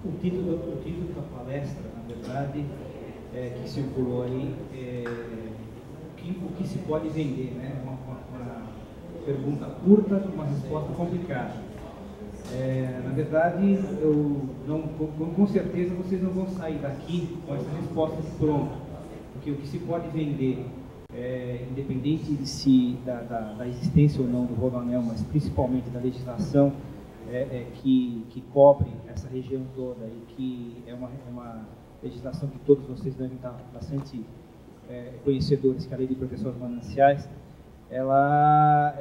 O título da palestra, na verdade, que circulou aí, o que se pode vender, né? Uma pergunta curta, uma resposta complicada. Na verdade, com certeza vocês não vão sair daqui com essa resposta pronta, porque o que se pode vender, independente da existência ou não do Rodoanel, mas principalmente da legislação que cobre essa região toda e que é uma legislação que todos vocês devem estar bastante conhecedores, que é a Lei de Proteção aos Mananciais, ela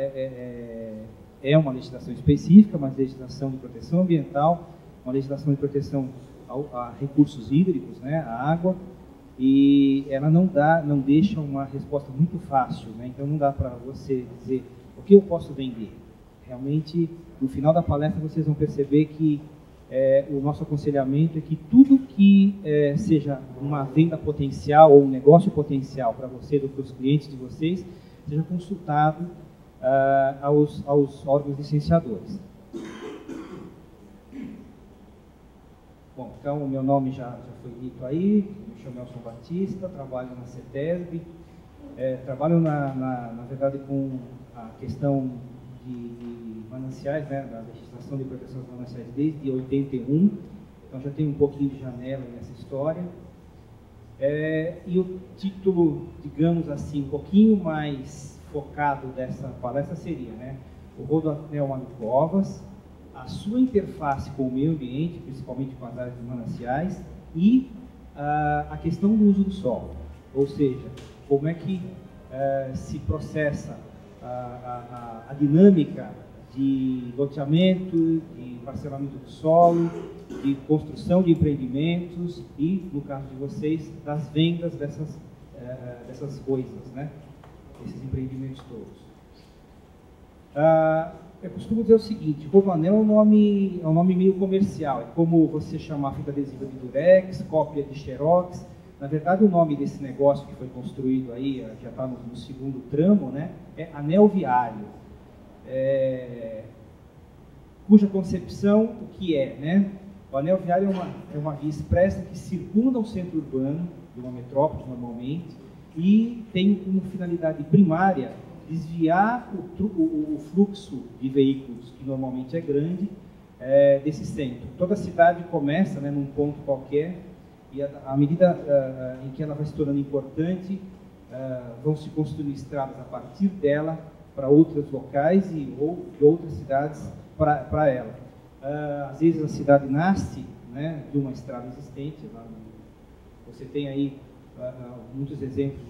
é uma legislação específica, uma legislação de proteção ambiental, uma legislação de proteção a recursos hídricos, né, a água, e ela não deixa uma resposta muito fácil, né? Então não dá para você dizer o que eu posso vender. Realmente, no final da palestra, vocês vão perceber que o nosso aconselhamento é que tudo que seja uma venda potencial ou um negócio potencial para vocês ou para os clientes de vocês, seja consultado aos órgãos licenciadores. Bom, então o meu nome já foi dito aí, me chamo Nelson Batista, trabalho na CETESB, trabalho na verdade com a questão de mananciais, né, da legislação de proteção dos mananciais desde 81, então já tem um pouquinho de janela nessa história. E o título, digamos assim, um pouquinho mais focado dessa palestra seria, né, o Rodoanel Manucovas, a sua interface com o meio ambiente, principalmente com as áreas de mananciais, e a questão do uso do solo, ou seja, como é que se processa a dinâmica de loteamento, de parcelamento do solo, de construção de empreendimentos e, no caso de vocês, das vendas dessas coisas, né? Esses empreendimentos todos. Eu costumo dizer o seguinte: Rodoanel é um nome meio comercial, é como você chamar fita adesiva de Durex, cópia de Xerox. Na verdade, o nome desse negócio que foi construído aí, já está no segundo tramo, né, é anel viário, cuja concepção, o que é, né? O anel viário é uma via expressa que circunda o centro urbano de uma metrópole, normalmente, e tem como finalidade primária desviar o fluxo de veículos, que normalmente é grande, desse centro. Toda cidade começa, né, num ponto qualquer, e à medida em que ela vai se tornando importante, vão se construindo estradas a partir dela para outros locais ou de outras cidades para ela. Às vezes a cidade nasce, né, de uma estrada existente. Você tem aí muitos exemplos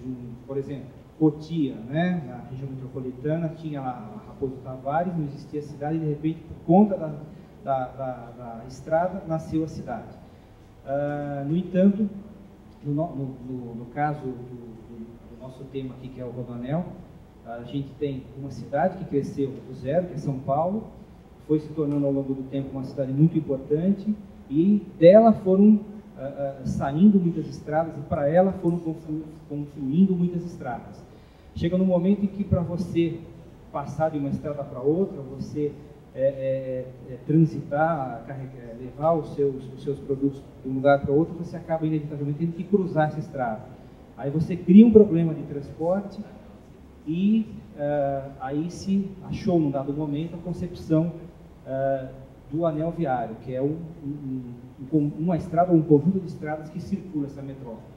por exemplo, Cotia, né, na região metropolitana, tinha a Raposo Tavares, não existia cidade, e de repente, por conta da estrada, nasceu a cidade. No entanto, no caso do nosso tema aqui, que é o Rodoanel, a gente tem uma cidade que cresceu do zero, que é São Paulo, foi se tornando ao longo do tempo uma cidade muito importante, e dela foram saindo muitas estradas, e para ela foram confluindo muitas estradas. Chega no momento em que, para você passar de uma estrada para outra, você transitar, levar os seus produtos de um lugar para outro, você acaba inevitavelmente tendo que cruzar essa estrada. Aí você cria um problema de transporte e aí se achou, num dado momento, a concepção do anel viário, que é uma estrada ou um conjunto de estradas que circula essa metrópole.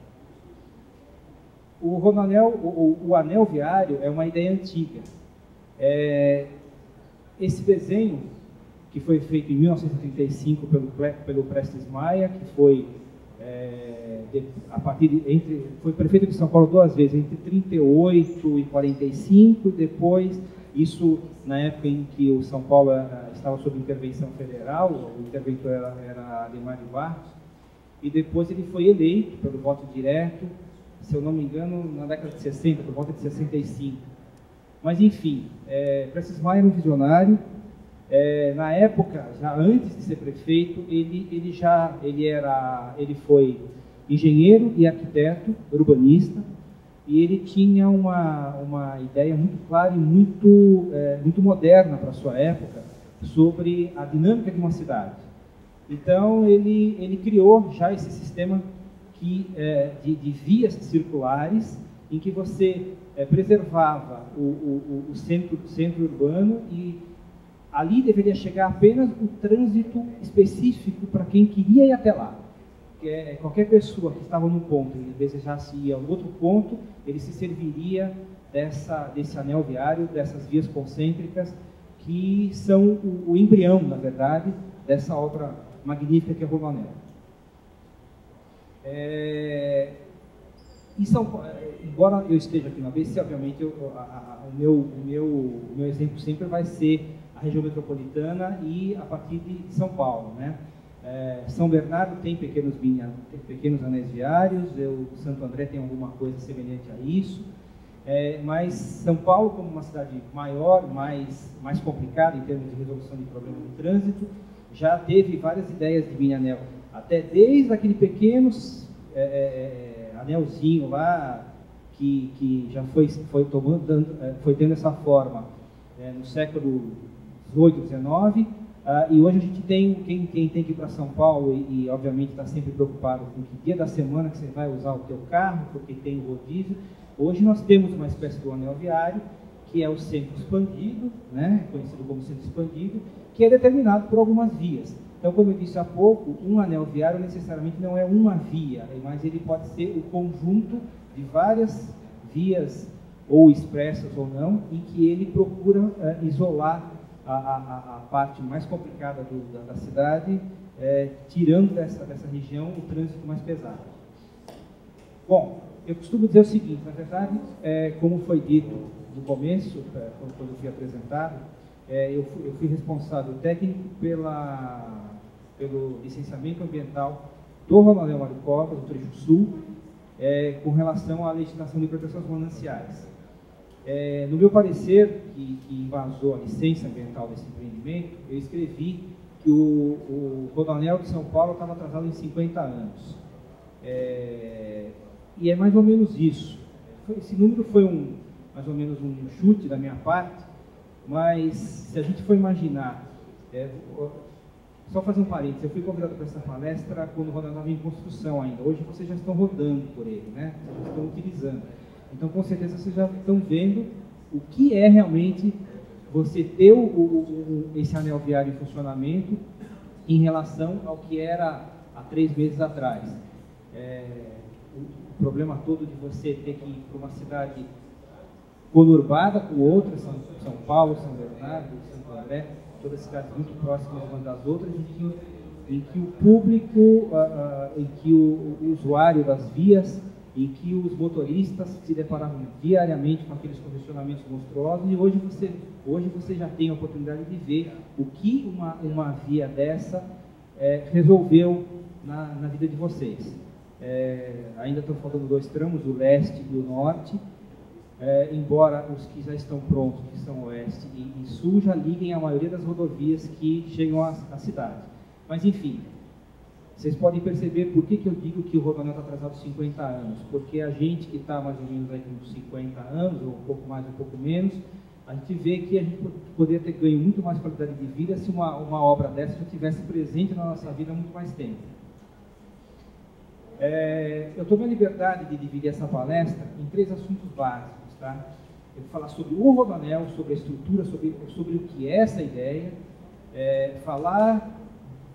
O Rodoanel, o anel viário, é uma ideia antiga. Esse desenho, que foi feito em 1935 pelo Prestes Maia, que foi foi prefeito de São Paulo 2 vezes, entre 38 e 45, e depois, isso na época em que o São Paulo estava sob intervenção federal, o interventor era Ademar de Barros, e depois ele foi eleito pelo voto direto, se eu não me engano, na década de 60, por volta de 65. Mas, enfim, Prestes Maia era um visionário. Na época, já antes de ser prefeito, ele foi engenheiro e arquiteto, urbanista, e ele tinha uma ideia muito clara e muito moderna para a sua época sobre a dinâmica de uma cidade. Então, ele criou já esse sistema de vias circulares, em que você preservava o centro urbano, e ali deveria chegar apenas o trânsito específico para quem queria ir até lá. Qualquer pessoa que estava num ponto e desejasse ir a um outro ponto, ele se serviria desse anel viário, dessas vias concêntricas, que são o embrião, na verdade, dessa obra magnífica que é o Rodoanel. Embora eu esteja aqui na ABC, obviamente o meu exemplo sempre vai ser a região metropolitana e a partir de São Paulo, né? São Bernardo tem pequenos anéis viários, Santo André tem alguma coisa semelhante a isso, mas São Paulo, como uma cidade maior, mais complicada em termos de resolução de problemas de trânsito, já teve várias ideias de mini anel, até desde aquele pequeno anelzinho lá, que já foi tendo essa forma no século XVIII, XIX, e hoje a gente tem, quem tem que ir para São Paulo e obviamente está sempre preocupado com que dia da semana que você vai usar o teu carro, porque tem o rodízio. Hoje nós temos uma espécie do anel viário, que é o centro expandido, né, conhecido como centro expandido, que é determinado por algumas vias. Então, como eu disse há pouco, um anel viário necessariamente não é uma via, mas ele pode ser o conjunto de várias vias, ou expressas ou não, em que ele procura isolar a parte mais complicada da cidade, tirando dessa região o trânsito mais pesado. Bom, eu costumo dizer o seguinte, na verdade, como foi dito no começo, quando eu fui apresentado, eu fui responsável técnico pelo licenciamento ambiental do Rodoanel Mário Covas, do trecho sul, com relação à legislação de proteção aos mananciais. No meu parecer, que embasou a licença ambiental desse empreendimento, eu escrevi que o Rodoanel de São Paulo estava atrasado em 50 anos. E é mais ou menos isso. Esse número foi mais ou menos um chute da minha parte, mas se a gente for imaginar, só fazer um parênteses, eu fui convidado para essa palestra quando o Rodoanel estava em construção ainda. Hoje vocês já estão rodando por ele, né? Vocês já estão utilizando. Então, com certeza, vocês já estão vendo o que é realmente você ter esse anel viário em funcionamento em relação ao que era há 3 meses atrás. O problema todo de você ter que ir para uma cidade conurbada com outras, São Paulo, São Bernardo, Santo André, todas cidades muito próximas umas das outras, em que o público, em que o usuário das vias, em que os motoristas se deparavam diariamente com aqueles congestionamentos monstruosos, e hoje você já tem a oportunidade de ver o que uma via dessa resolveu na vida de vocês. Ainda estão faltando 2 tramos, o leste e o norte, embora os que já estão prontos, que são oeste e sul, já liguem a maioria das rodovias que chegam à cidade. Mas, enfim, vocês podem perceber por que eu digo que o Rodoanel está atrasado 50 anos. Porque a gente que está mais ou menos aí com 50 anos, ou um pouco mais ou um pouco menos, a gente vê que a gente poderia ter ganho muito mais qualidade de vida se uma obra dessa já estivesse presente na nossa vida há muito mais tempo. Eu tomei a liberdade de dividir essa palestra em 3 assuntos básicos. Tá? Eu vou falar sobre o Rodoanel, sobre a estrutura, sobre o que é essa ideia, falar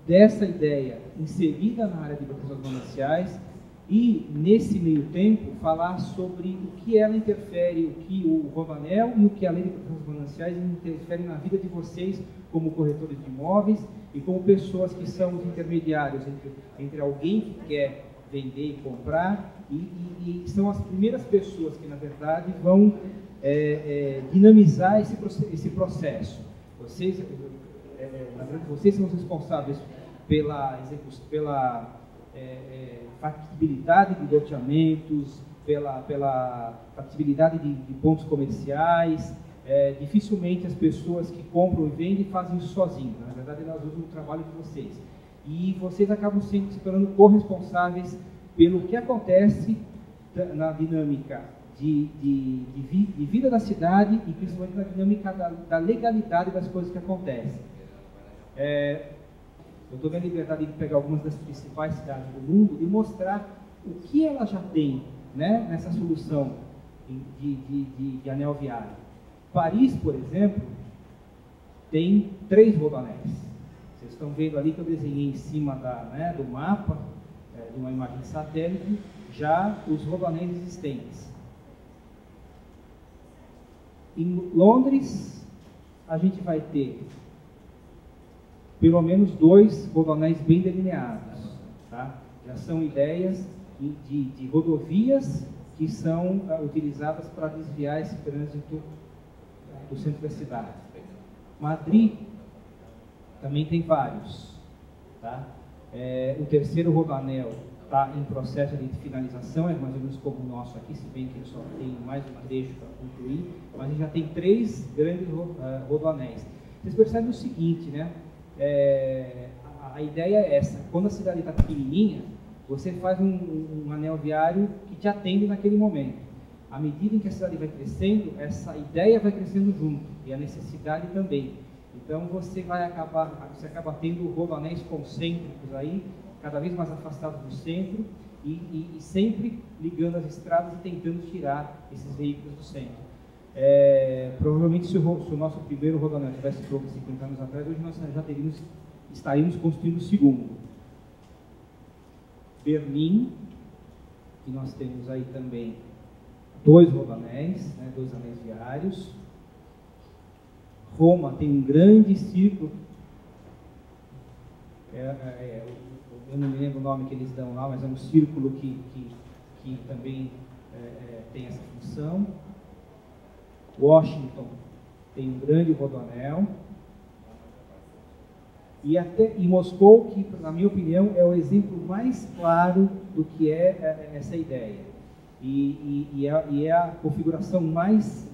dessa ideia inserida na área de proteção aos mananciais e, nesse meio tempo, falar sobre o que ela interfere, o que o Rodoanel e o que a lei de proteção aos mananciais interferem na vida de vocês como corretores de imóveis e como pessoas que são os intermediários entre alguém que quer vender e comprar e são as primeiras pessoas que, na verdade, vão dinamizar esse processo. Na verdade, vocês são os responsáveis pela factibilidade de loteamentos, pela factibilidade de pontos comerciais. Dificilmente as pessoas que compram e vendem fazem isso sozinhas. Na verdade, elas usam o trabalho de vocês. E vocês acabam se tornando corresponsáveis pelo que acontece na dinâmica de vida da cidade e principalmente na dinâmica da legalidade das coisas que acontecem. eu tomei a liberdade de pegar algumas das principais cidades do mundo e mostrar o que ela já tem, né, nessa solução de anel viário. Paris, por exemplo, tem 3 rodoanéis. Vocês estão vendo ali que eu desenhei em cima do mapa, de uma imagem de satélite, já os rodoanéis existentes. Em Londres, a gente vai ter pelo menos 2 rodoanéis bem delineados. Tá? Já são ideias de rodovias que são utilizadas para desviar esse trânsito do centro da cidade. Madrid também tem vários. Tá? O terceiro rodoanel está em processo de finalização, é mais ou menos como o nosso aqui, se bem que ele só tem mais um trecho para concluir, mas ele já tem 3 grandes rodoanéis. Vocês percebem o seguinte, né? A ideia é essa: quando a cidade está pequenininha, você faz um anel viário que te atende naquele momento. À medida em que a cidade vai crescendo, essa ideia vai crescendo junto, e a necessidade também. Então você acaba tendo rodoanéis concêntricos aí, cada vez mais afastados do centro, e sempre ligando as estradas e tentando tirar esses veículos do centro. Provavelmente, se o nosso primeiro rodoanel tivesse pronto 50 anos atrás, hoje nós já estaríamos construindo o segundo. Berlim, que nós temos aí também 2 rodoanéis, né, 2 anéis viários. Roma tem um grande círculo, eu não me lembro o nome que eles dão lá, mas é um círculo que também tem essa função. Washington tem um grande rodoanel. E Moscou, que na minha opinião é o exemplo mais claro do que é essa ideia. E é a configuração mais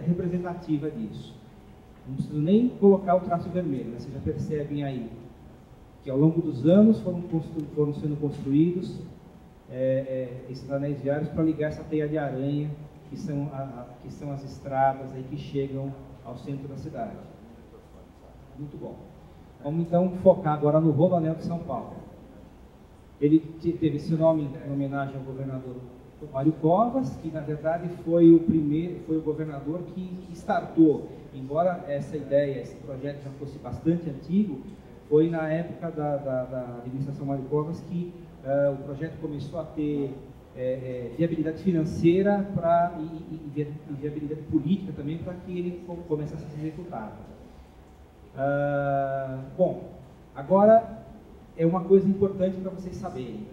representativa disso. Não preciso nem colocar o traço vermelho, né? Vocês já percebem aí que ao longo dos anos foram sendo construídos esses anéis viários para ligar essa teia de aranha, que são as estradas aí que chegam ao centro da cidade. Muito bom. Vamos então focar agora no Rodoanel de São Paulo. Ele teve esse nome em homenagem ao governador Mário Covas, que na verdade foi o governador que startou. Embora essa ideia, esse projeto já fosse bastante antigo, foi na época da administração Mário Covas que o projeto começou a ter viabilidade financeira e viabilidade política também para que ele começasse a ser executado. Bom, agora é uma coisa importante para vocês saberem.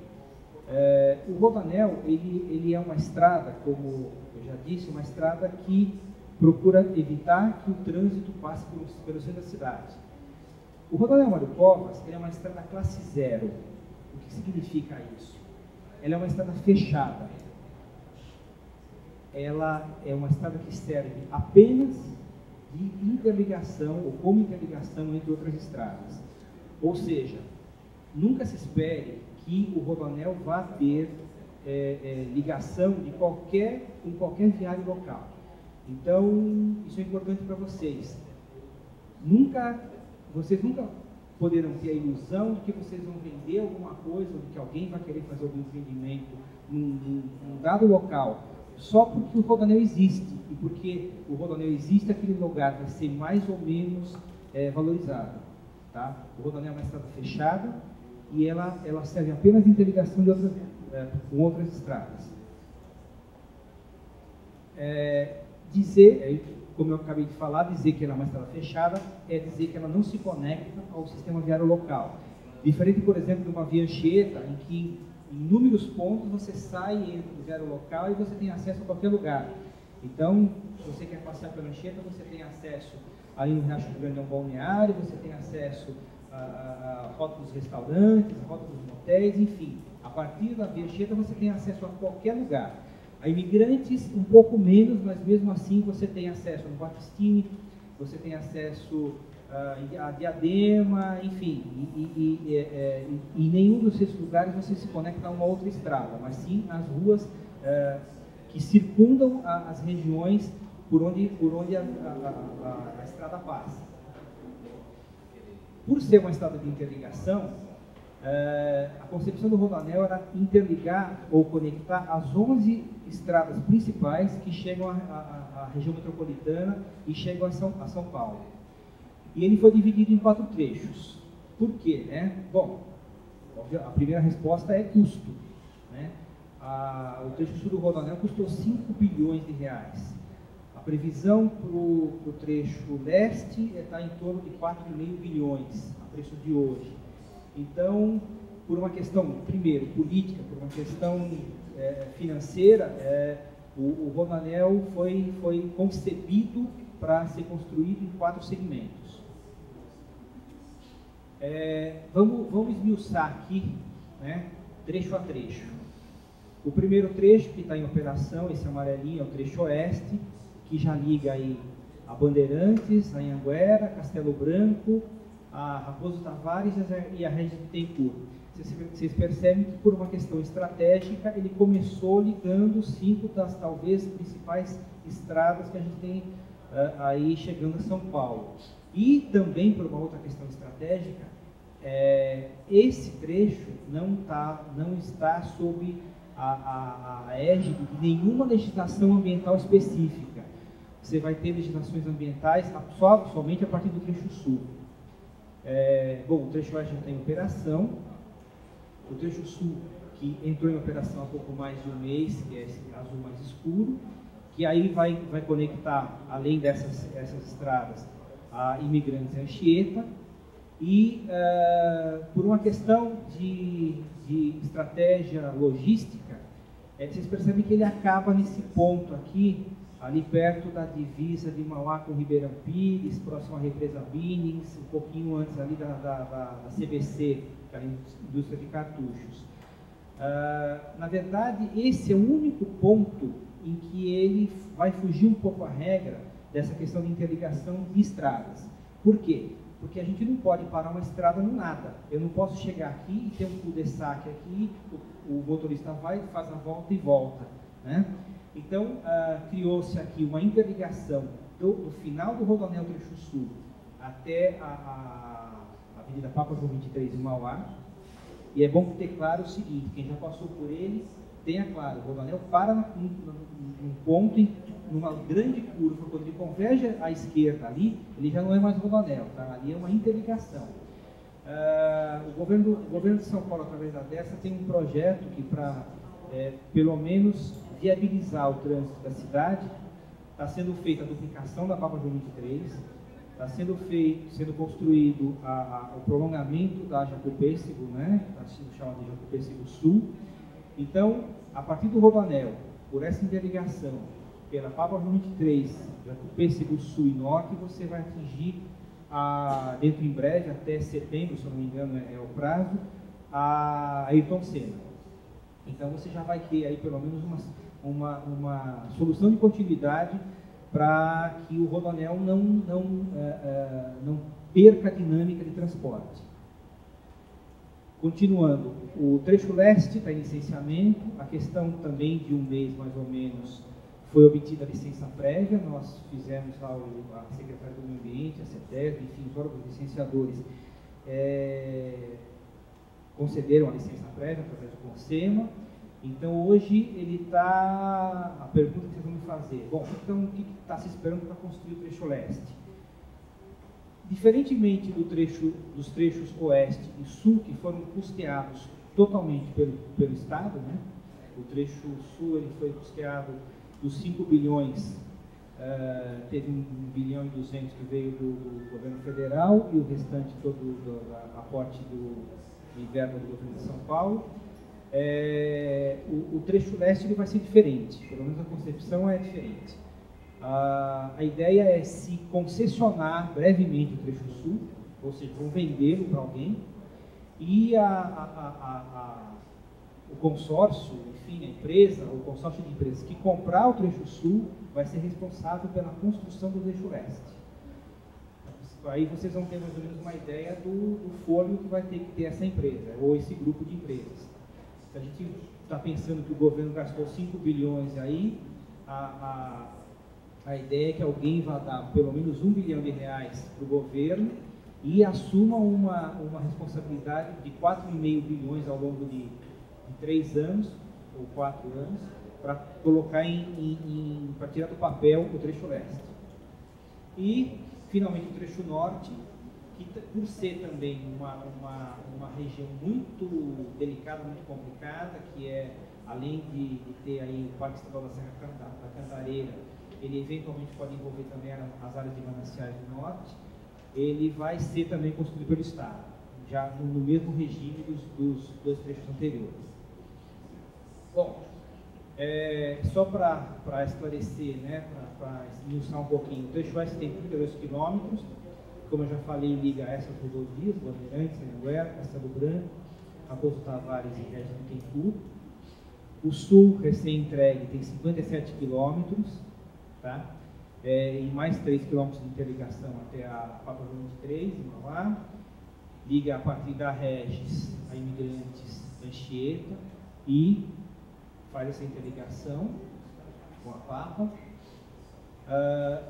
O Rodoanel, ele é uma estrada, como eu já disse, uma estrada que procura evitar que o trânsito passe pelo centro da cidade. O Rodoanel Mário Covas é uma estrada classe 0. O que significa isso? Ela é uma estrada fechada. Ela é uma estrada que serve apenas de interligação ou como interligação entre outras estradas. Ou seja, nunca se espere que o Rodoanel vá ter ligação com qualquer viário local. Então, isso é importante para vocês. Vocês nunca poderão ter a ilusão de que vocês vão vender alguma coisa, ou de que alguém vai querer fazer algum empreendimento num dado local, só porque o Rodoanel existe. E porque o Rodoanel existe, aquele lugar vai ser mais ou menos valorizado. Tá? O Rodoanel é uma estrada fechada e ela serve apenas de interligação com outras estradas. Como eu acabei de falar, dizer que ela é uma estrada fechada é dizer que ela não se conecta ao sistema viário local. Diferente, por exemplo, de uma via Anchieta, em que em inúmeros pontos você sai e entra do viário local e você tem acesso a qualquer lugar. Então, se você quer passear pela Anchieta, você tem acesso ali no Riacho Grande a um balneário, você tem acesso a rota dos restaurantes, a rota dos motéis, enfim. A partir da via Anchieta você tem acesso a qualquer lugar. A imigrantes, um pouco menos, mas mesmo assim você tem acesso no Batistini, você tem acesso a Diadema, enfim. Em nenhum desses lugares você se conecta a uma outra estrada, mas sim as ruas que circundam as regiões por onde a estrada passa. Por ser uma estrada de interligação, a concepção do Rodoanel era interligar ou conectar as 11 estradas principais que chegam à região metropolitana e chegam a São Paulo. E ele foi dividido em 4 trechos. Por quê, né? Bom, a primeira resposta é custo, né? O trecho sul do Rodoanel custou 5 bilhões de reais. A previsão para o trecho leste está em torno de 4,5 bilhões, a preço de hoje. Então, por uma questão, primeiro, política, por uma questão financeira, o Rodoanel foi concebido para ser construído em 4 segmentos. Vamos esmiuçar aqui, né, trecho a trecho. O primeiro trecho que está em operação, esse amarelinho, é o trecho oeste, que já liga aí a Bandeirantes, a Anhanguera, Castelo Branco, a Raposo Tavares e a Regis Bittencourt. Vocês percebem que, por uma questão estratégica, ele começou ligando 5 das talvez principais estradas que a gente tem aí chegando a São Paulo. E também, por uma outra questão estratégica, esse trecho não está sob a égide de nenhuma legislação ambiental específica. Você vai ter legislações ambientais somente a partir do trecho sul. Bom, o trecho oeste já está em operação. O trecho sul, que entrou em operação há pouco mais de um mês, que é esse azul mais escuro, que aí vai conectar, além dessas estradas, a Imigrantes e Anchieta. E, por uma questão de estratégia logística, vocês percebem que ele acaba nesse ponto aqui, ali perto da divisa de Mauá com Ribeirão Pires, próximo à represa Binings, um pouquinho antes ali da CBC, que é a indústria de cartuchos. Na verdade, esse é o único ponto em que ele vai fugir um pouco a regra dessa questão de interligação de estradas. Por quê? Porque a gente não pode parar uma estrada no nada. Eu não posso chegar aqui e ter um cul-de-sac aqui, o motorista vai, faz a volta e volta, né? Então, criou-se aqui uma interligação do final do Rodoanel Trecho Sul até a Avenida Papa João 23 em Mauá. E é bom ter claro o seguinte, quem já passou por ele, tenha claro, o Rodoanel para num ponto, numa grande curva, quando ele converge à esquerda ali, ele já não é mais Rodoanel, tá? Ali é uma interligação. O governo de São Paulo, através da DERSA, tem um projeto que, para pelo menos viabilizar o trânsito da cidade, está sendo feita a duplicação da Papa João 23, está sendo construído o prolongamento da Jacopêssego, né? Está sendo chamado de Jacopêssego Sul. Então, a partir do Rodoanel, por essa interligação, pela Papa João 23, Jacopêssego Sul e Norte, você vai atingir, dentro em breve, até setembro, se eu não me engano é o prazo, a Ayrton Senna. Então, você já vai ter aí pelo menos uma solução de continuidade para que o Rodoanel não perca a dinâmica de transporte. Continuando, o trecho leste está em licenciamento, a questão também de um mês mais ou menos foi obtida a licença prévia, nós fizemos lá a Secretaria do Meio Ambiente, a CETESB, enfim, os órgãos licenciadores concederam a licença prévia através do CONSEMA. Então, hoje, ele está... A pergunta que vocês vão me fazer, bom, então, o que está se esperando para construir o trecho leste? Diferentemente dos trechos oeste e sul, que foram custeados totalmente pelo Estado, né? O trecho sul ele foi custeado dos 5 bilhões, teve 1 bilhão e 200 que veio do governo federal e o restante todo do aporte do verba do governo de São Paulo. O trecho leste ele vai ser diferente, pelo menos a concepção é diferente. A ideia é se concessionar brevemente o trecho sul, ou seja, vão vendê-lo para alguém, e o consórcio, enfim, a empresa, o consórcio de empresas que comprar o trecho sul vai ser responsável pela construção do trecho leste. Aí vocês vão ter mais ou menos uma ideia do fôlego que vai ter que ter essa empresa, ou esse grupo de empresas. Se a gente está pensando que o governo gastou 5 bilhões aí, a ideia é que alguém vá dar pelo menos 1 bilhão de reais para o governo e assuma uma responsabilidade de 4,5 bilhões ao longo de 3 anos, ou 4 anos, para colocar para tirar do papel o trecho leste. E, finalmente, o trecho norte, que por ser também uma região muito delicada, muito complicada, que é, além de ter aí o Parque Estadual da Serra da Cantareira, ele eventualmente pode envolver também as áreas de mananciais do norte, ele vai ser também construído pelo Estado, já no mesmo regime dos dois trechos anteriores. Bom, só para esclarecer, né, para esmiuçar um pouquinho, o trecho oeste tem 32 quilômetros, como eu já falei, liga essas rodovias, Bandeirantes, Anhanguera, Castelo Branco, Raposo Tavares e Regis Bittencourt. O sul, recém-entregue, tem 57 quilômetros, tá? E mais 3 quilômetros de interligação até a Papa João 23, em Mauá. Liga a partir da Regis a Imigrantes, Anchieta, e faz essa interligação com a Papa.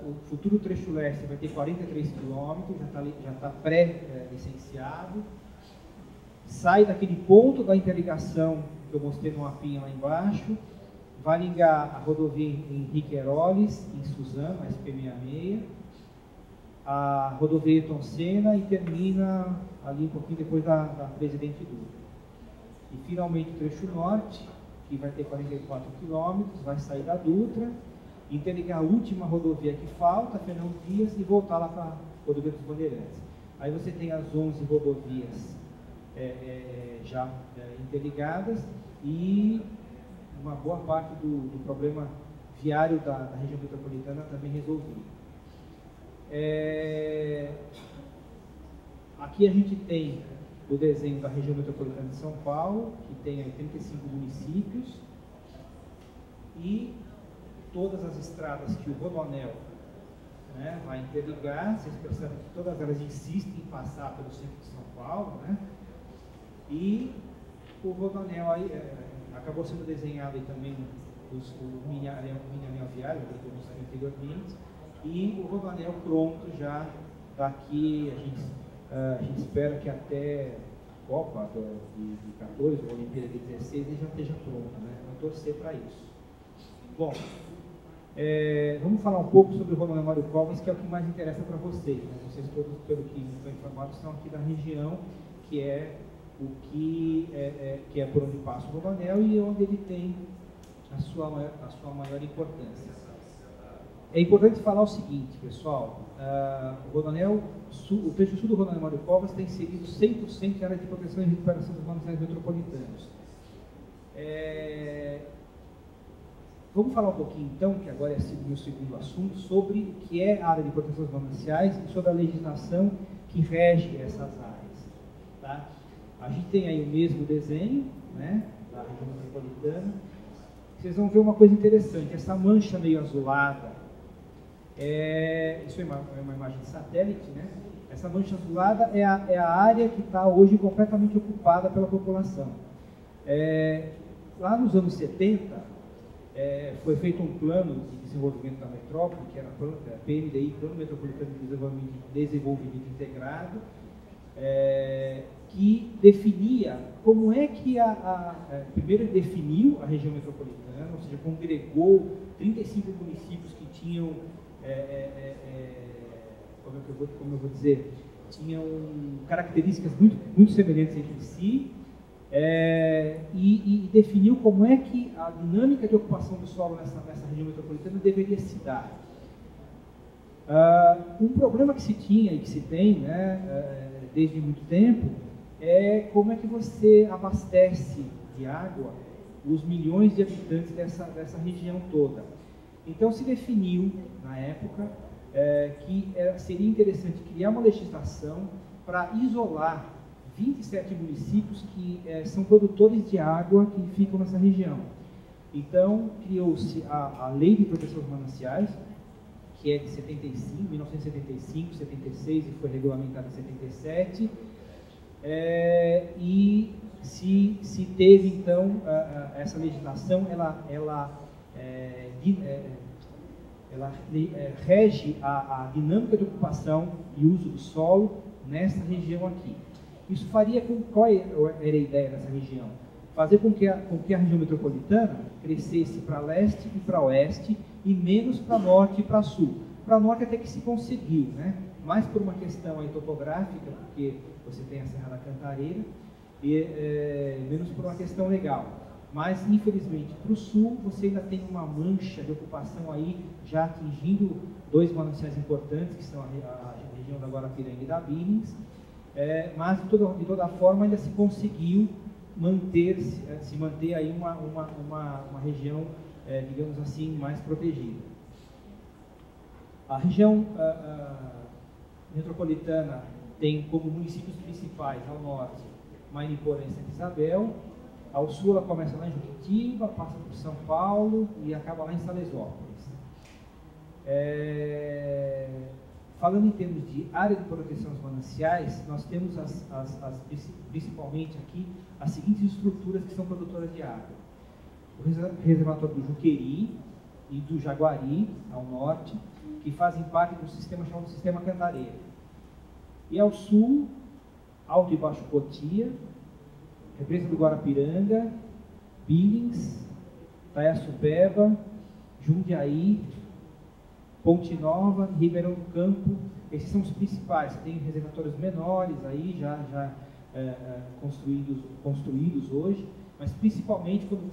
O futuro trecho leste vai ter 43 quilômetros, já tá pré-licenciado. Sai daquele ponto da interligação que eu mostrei no mapinha lá embaixo, vai ligar a rodovia Henrique Heroles, em Suzano, a SP66, a rodovia Ayrton Senna e termina ali um pouquinho depois da Presidente Dutra. E finalmente o trecho norte, que vai ter 44 quilômetros, vai sair da Dutra, interligar a última rodovia que falta, Fernão Dias, e voltar lá para a rodovia dos Bandeirantes. Aí você tem as 11 rodovias já interligadas e uma boa parte do problema viário da região metropolitana também resolvido. Aqui a gente tem o desenho da região metropolitana de São Paulo, que tem 35 municípios, e todas as estradas que o Rodoanel, né, vai interligar. Vocês percebem que todas elas insistem em passar pelo centro de São Paulo, né? E o Rodoanel aí, acabou sendo desenhado aí também o mini anel viário, que eu mostrei anteriormente, e o Rodoanel pronto já daqui, a gente espera que até a Copa de 14, a Olimpíada de 16, ele já esteja pronto, né? Vamos torcer para isso. Bom, vamos falar um pouco sobre o Rodoanel Mário Covas, que é o que mais interessa para vocês, né? Vocês todos, pelo que estão informados, são aqui da região, que é que é por onde passa o Rodoanel e onde ele tem a sua maior importância. É importante falar o seguinte, pessoal, o Rodoanel, o trecho sul do Rodoanel Mário Covas está inserido 100% em área de proteção e recuperação dos mananciais metropolitanos. Vamos falar um pouquinho, então, que agora é o meu segundo assunto, sobre o que é a área de proteção dos mananciais e sobre a legislação que rege essas áreas. Tá? A gente tem aí o mesmo desenho, né, da região metropolitana. Vocês vão ver uma coisa interessante, essa mancha meio azulada, isso é uma imagem de satélite, né? Essa mancha azulada é a área que está hoje completamente ocupada pela população. Lá nos anos 70, foi feito um plano de desenvolvimento da metrópole, que era PMDI, Plano Metropolitano de Desenvolvimento Integrado, que definia como é que primeiro ele definiu a região metropolitana, ou seja, congregou 35 municípios que tinham, como eu vou dizer, tinham características muito semelhantes entre si, e definiu como é que a dinâmica de ocupação do solo nessa região metropolitana deveria se dar. Um problema que se tinha e que se tem, né, desde muito tempo, é como é que você abastece de água os milhões de habitantes dessa região toda. Então se definiu, na época, que seria interessante criar uma legislação para isolar 27 municípios que são produtores de água que ficam nessa região. Então criou-se a Lei de Proteção dos Mananciais, que é de 1975, 76 e foi regulamentada em 77, e se teve então essa legislação, ela rege a dinâmica de ocupação e uso do solo nessa região aqui. Isso faria com qual era a ideia dessa região? Fazer com que a região metropolitana crescesse para leste e para oeste e menos para norte e para sul. Para norte até que se conseguiu, né? Mais por uma questão aí topográfica, porque você tem a Serra da Cantareira, e menos por uma questão legal. Mas, infelizmente, para o sul, você ainda tem uma mancha de ocupação aí, já atingindo dois mananciais importantes, que são a região da Guarapiranga e da Billings, mas, de toda forma, ainda se conseguiu se manter aí uma região, digamos assim, mais protegida. A região metropolitana tem como municípios principais, ao norte, Mariporã e Santa Isabel. Ao sul ela começa lá em Juquitiba, passa por São Paulo e acaba lá em Salesópolis. Falando em termos de área de proteção aos mananciais, nós temos principalmente aqui as seguintes estruturas que são produtoras de água. O reservatório do Juqueri e do Jaguari, ao norte, que fazem parte do sistema chamado Sistema Cantareira. E ao sul, Alto e Baixo Cotia, Represa do Guarapiranga, Billings, Taiaçupeba, Jundiaí, Ponte Nova, Ribeirão do Campo. Esses são os principais. Tem reservatórios menores aí, já construídos hoje, mas principalmente quando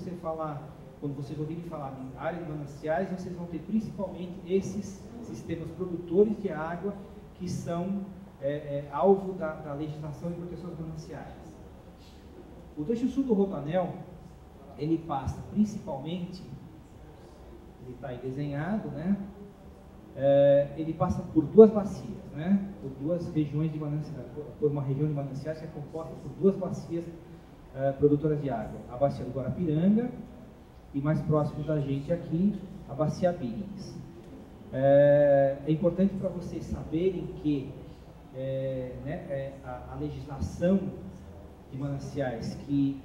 vocês ouvirem falar em área de mananciais, vocês vão ter principalmente esses sistemas produtores de água que são alvo da legislação de proteção aos mananciais. O trecho sul do Rodoanel, ele passa principalmente, ele está aí desenhado, né? Ele passa por duas bacias, né? Por duas regiões de mananciais, por uma região de mananciais que é composta por duas bacias produtoras de água. A bacia do Guarapiranga e mais próximo da gente aqui, a bacia Billings. É importante para vocês saberem que a legislação de mananciais que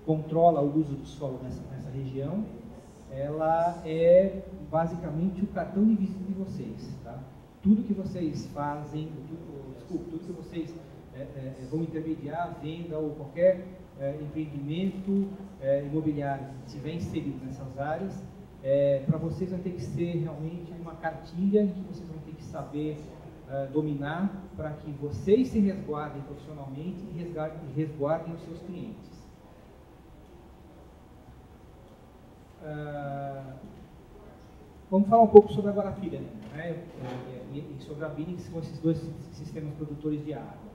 controla o uso do solo nessa região, ela é basicamente o cartão de visita de vocês, tá? Tudo que vocês fazem, tudo que vocês vão intermediar, venda ou qualquer empreendimento imobiliário que estiver inserido nessas áreas, para vocês vai ter que ser realmente uma cartilha que vocês vão ter que saber dominar para que vocês se resguardem profissionalmente e resguardem os seus clientes. Vamos falar um pouco sobre a Guarapiranga, né? E sobre a Billings, que são esses dois sistemas produtores de água.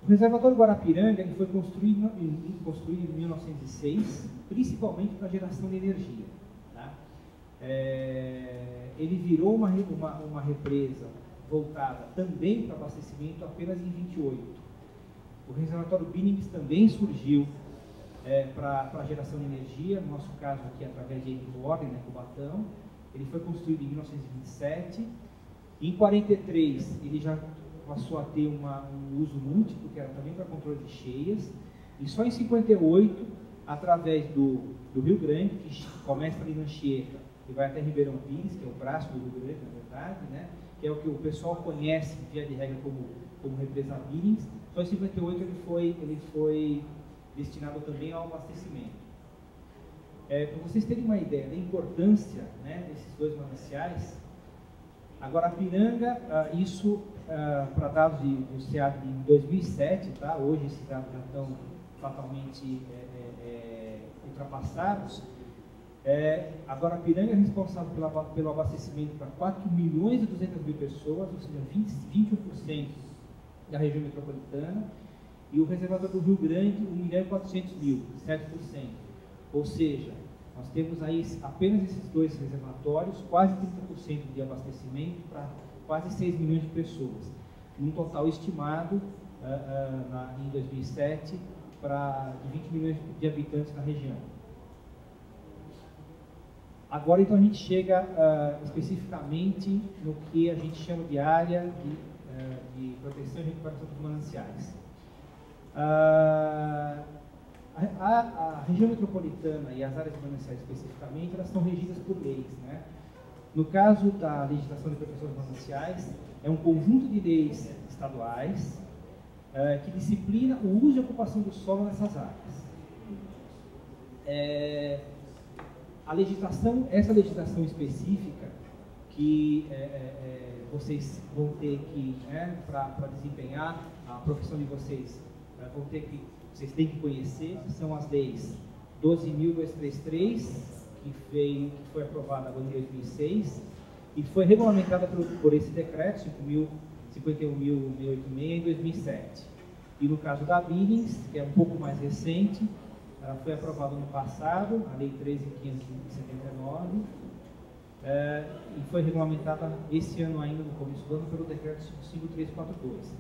O reservatório Guarapiranga ele foi construído em 1906, principalmente para geração de energia. Tá? Ele virou uma represa voltada também para abastecimento apenas em 28. O reservatório Billings também surgiu para geração de energia, no nosso caso aqui através de Henry Warren, né, Cubatão. Ele foi construído em 1927. Em 43 ele já passou a ter um uso múltiplo, que era também para controle de cheias. E só em 58, através do Rio Grande, que começa ali na Anchieta e vai até Ribeirão Pires, que é o braço do Rio Grande, na verdade, né, que é o que o pessoal conhece, via de regra, como represa Billings. Só em 58 ele foi destinado também ao abastecimento. Para vocês terem uma ideia da importância, né, desses dois mananciais, a Guarapiranga, para dados do SEAD em 2007, tá? Hoje esses dados já estão fatalmente ultrapassados. A Guarapiranga é responsável pelo abastecimento para 4.200.000 pessoas, ou seja, 21% da região metropolitana, e o reservatório do Rio Grande, 1.400.000, 7%. Ou seja, nós temos aí apenas esses dois reservatórios, quase 30% de abastecimento para quase 6 milhões de pessoas, num total estimado em 2007 de 20 milhões de habitantes na região. Agora, então, a gente chega especificamente no que a gente chama de área de proteção e recuperação dos mananciais. A região metropolitana e as áreas mananciais especificamente, elas são regidas por leis, né? No caso da legislação de proteção dos mananciais, é um conjunto de leis estaduais que disciplina o uso e ocupação do solo nessas áreas. Essa legislação específica que vocês vão ter que, para desempenhar a profissão de vocês, vocês têm que conhecer, são as leis 12.233, que foi aprovada agora em 2006, e foi regulamentada por esse decreto 51.686 em 2007. E no caso da Billings, que é um pouco mais recente, ela foi aprovada no passado, a Lei 13.579, e foi regulamentada esse ano ainda, no começo do ano, pelo Decreto 5342.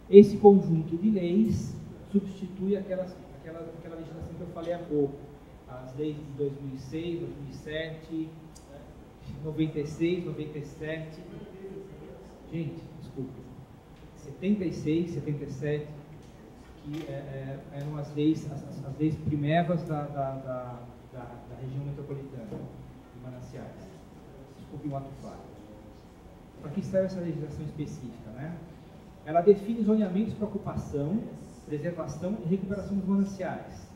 Esse conjunto de leis substitui aquela legislação que eu falei há pouco, as leis de 2006, 2007, 96, 97, gente, desculpa, 76, 77, que eram as leis primevas da região metropolitana de Mananciais. Desculpe o ato falho. Para que serve essa legislação específica, né? Ela define zoneamentos para ocupação, preservação e recuperação dos mananciais.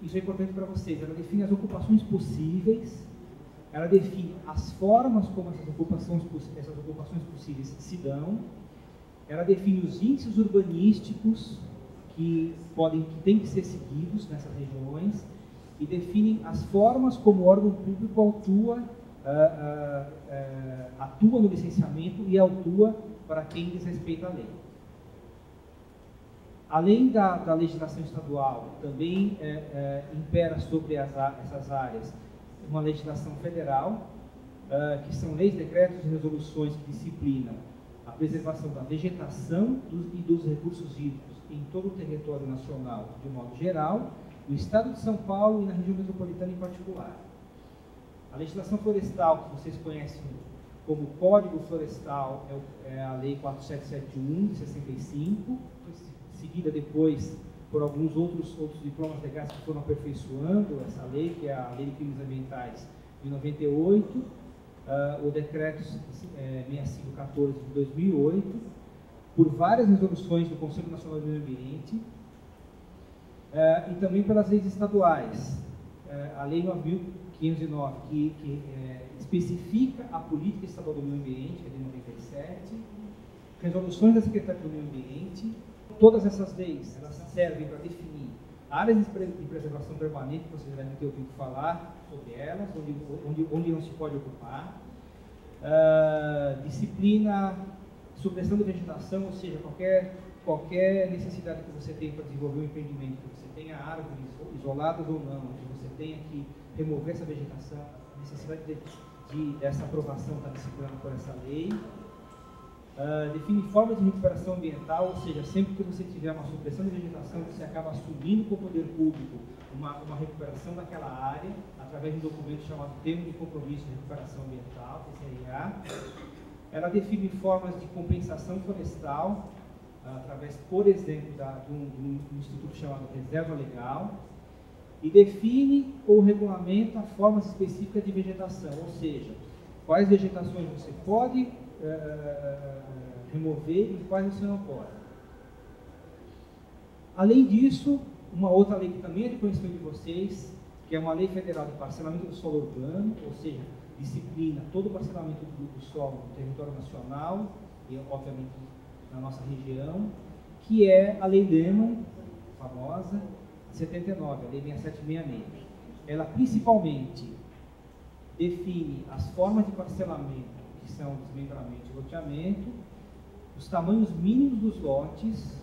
Isso é importante para vocês. Ela define as ocupações possíveis, ela define as formas como essas ocupações possíveis se dão, ela define os índices urbanísticos que têm que ser seguidos nessas regiões e define as formas como o órgão público atua no licenciamento e atua para quem desrespeita a lei. Além da legislação estadual, também impera sobre essas áreas uma legislação federal, que são leis, decretos e resoluções que disciplinam a preservação da vegetação e dos recursos hídricos em todo o território nacional, de modo geral, no estado de São Paulo e na região metropolitana em particular. A legislação florestal, que vocês conhecem como Código Florestal, é a Lei 4771, de 65, seguida depois por alguns outros diplomas legais que foram aperfeiçoando essa lei, que é a Lei de Crimes Ambientais de 98, o Decreto 6514 de 2008, por várias resoluções do Conselho Nacional do Meio Ambiente, e também pelas leis estaduais, a Lei 9.509, que especifica a política estadual do meio ambiente, que é de 97, resoluções da Secretaria do Meio Ambiente. Todas essas leis, elas servem para definir áreas de preservação permanente, que vocês devem ter ouvido falar sobre elas, onde não se pode ocupar, disciplina, supressão de vegetação, ou seja, qualquer necessidade que você tem para desenvolver um empreendimento, que você tenha árvores isoladas ou não, que você tenha que remover essa vegetação, a necessidade dessa aprovação está disciplinada por essa lei. Define formas de recuperação ambiental, ou seja, sempre que você tiver uma supressão de vegetação, você acaba assumindo com o poder público uma recuperação daquela área, através de um documento chamado Termo de Compromisso de Recuperação Ambiental, TCRA. Ela define formas de compensação florestal, através, por exemplo, de um instituto chamado Reserva Legal, e define ou regulamenta formas específicas de vegetação, ou seja, quais vegetações você pode remover e quais você não pode. Além disso, uma outra lei que também é de conhecimento de vocês, que é uma lei federal de parcelamento do solo urbano, ou seja, disciplina todo o parcelamento do solo no território nacional e, obviamente, na nossa região, que é a Lei Lehman, famosa, 79, a Lei 6766. Ela principalmente define as formas de parcelamento, que são desmembramento e loteamento, os tamanhos mínimos dos lotes,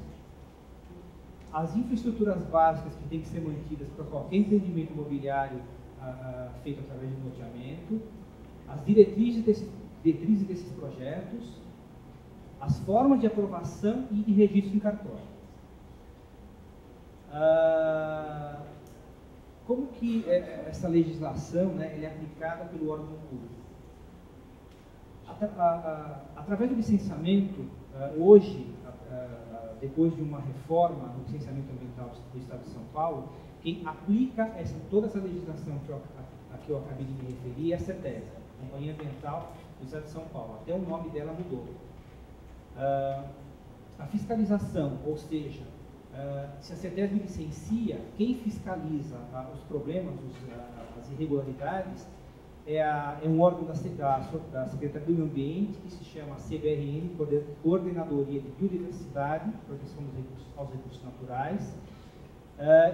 as infraestruturas básicas que têm que ser mantidas para qualquer empreendimento imobiliário feito através de loteamento, as diretrizes desses projetos, as formas de aprovação e de registro em cartório. Como que essa legislação, né, ela é aplicada pelo órgão público? Através do licenciamento, hoje, depois de uma reforma no licenciamento ambiental do Estado de São Paulo, Quem aplica toda essa legislação que eu acabei de me referir é a CETESB, Companhia Ambiental do Estado de São Paulo. Até o nome dela mudou. A fiscalização, ou seja, se a CETESB licencia, quem fiscaliza os problemas, as irregularidades, é um órgão da Secretaria do Meio Ambiente, que se chama CBRN, Coordenadoria de Biodiversidade, Proteção aos Recursos Naturais,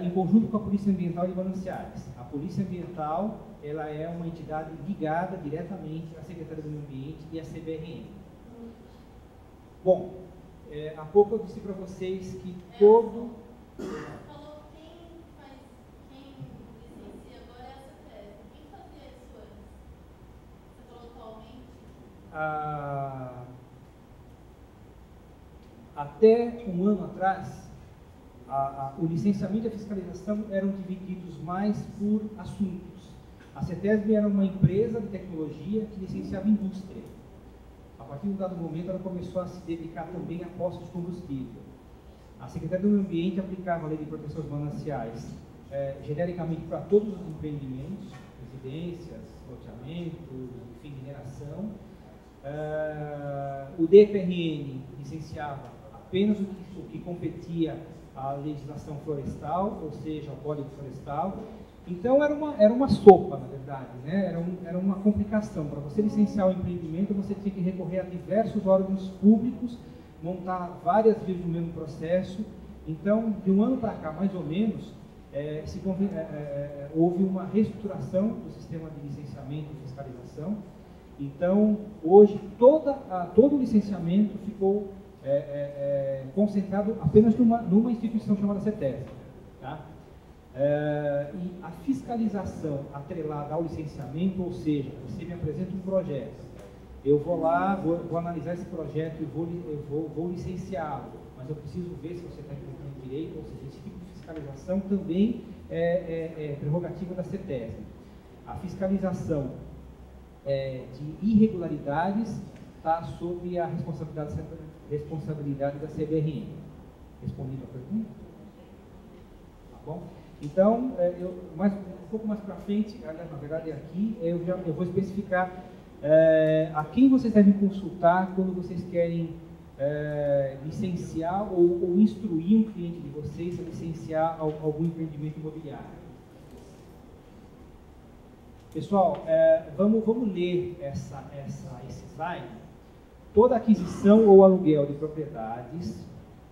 em conjunto com a Polícia Ambiental de Mananciais. A Polícia Ambiental ela é uma entidade ligada diretamente à Secretaria do Meio Ambiente e à CBRN. Bom, há pouco eu disse para vocês que todo... Você falou quem licencia agora é a CETESB. Quem fazia isso antes? Você falou atualmente? Até um ano atrás, o licenciamento e a fiscalização eram divididos mais por assuntos. A CETESB era uma empresa de tecnologia que licenciava indústria. A partir de um dado momento, ela começou a se dedicar também a postos de combustível. A Secretaria do Meio Ambiente aplicava a Lei de Proteção aos Mananciais genericamente para todos os empreendimentos, residências, loteamentos, enfim, mineração. O DPRN licenciava apenas o que competia à legislação florestal, ou seja, ao Código Florestal. Então era uma sopa, na verdade, né? Era uma complicação. Para você licenciar o empreendimento, você tinha que recorrer a diversos órgãos públicos, montar várias vias no mesmo processo. Então, de um ano para cá, mais ou menos, houve uma reestruturação do sistema de licenciamento e fiscalização. Então, hoje, todo o licenciamento ficou concentrado apenas numa instituição chamada CETESB. Tá? E a fiscalização atrelada ao licenciamento, ou seja, você me apresenta um projeto, eu vou lá, vou analisar esse projeto e vou licenciá-lo, mas eu preciso ver se você está cumprindo direito, ou seja, esse tipo de fiscalização também é prerrogativa da CETESB. A fiscalização de irregularidades está sob a responsabilidade da CBRN. Respondido a pergunta? Tá bom? Então, um pouco mais para frente, na verdade aqui, eu vou especificar a quem vocês devem consultar quando vocês querem licenciar ou instruir um cliente de vocês a licenciar algum empreendimento imobiliário. Pessoal, vamos ler esse slide. Toda aquisição ou aluguel de propriedades,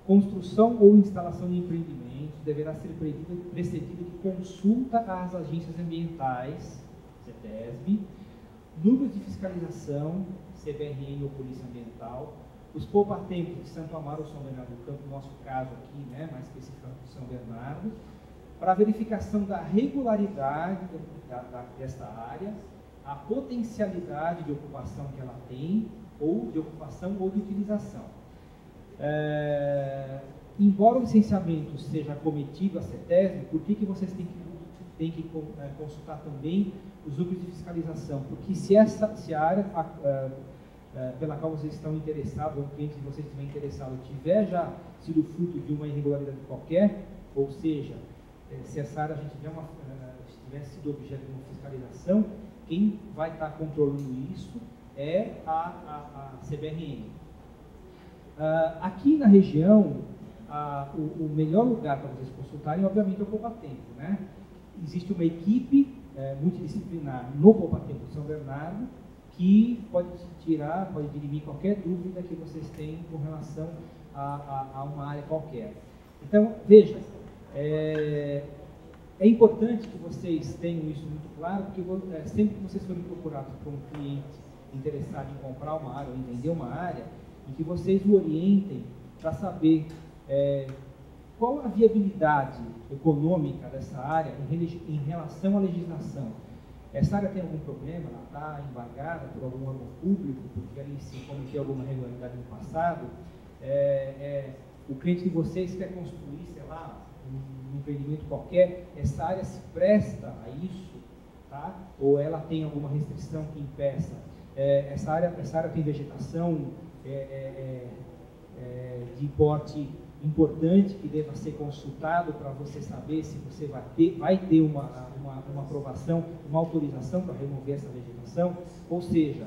construção ou instalação de empreendimentos deverá ser precedida de consulta às agências ambientais, CETESB, núcleos de fiscalização, CBRN ou Polícia Ambiental, os poupa-tempos de Santo Amaro ou São Bernardo do Campo, no nosso caso aqui, né, mais especificamente São Bernardo, para a verificação da regularidade desta área, a potencialidade de ocupação que ela tem, ou de ocupação ou de utilização. Embora o licenciamento seja cometido à CETESB, por que vocês têm que consultar também os núcleos de fiscalização? Porque se a área pela qual vocês estão interessados, ou o cliente de vocês estiver interessado, tiver já sido fruto de uma irregularidade qualquer, ou seja, se essa área tiver sido objeto de uma fiscalização, quem vai estar controlando isso é a CBRN. Aqui na região, o melhor lugar para vocês consultarem, obviamente, é o poupa-tempo, né? Existe uma equipe multidisciplinar no poupa-tempo de São Bernardo que pode dirimir qualquer dúvida que vocês tenham com relação a uma área qualquer. Então, veja, é importante que vocês tenham isso muito claro, porque sempre que vocês forem procurados por um cliente interessado em comprar uma área ou em vender uma área, e que vocês o orientem para saber qual a viabilidade econômica dessa área em relação à legislação. Essa área tem algum problema? Ela está embargada por algum órgão público, porque ali se cometeu alguma irregularidade no passado? O cliente de vocês quer construir, sei lá, um empreendimento qualquer, essa área se presta a isso, tá? Ou ela tem alguma restrição que impeça? Essa área tem vegetação de porte importante que deva ser consultado para você saber se você vai ter uma aprovação, uma autorização para remover essa vegetação, ou seja,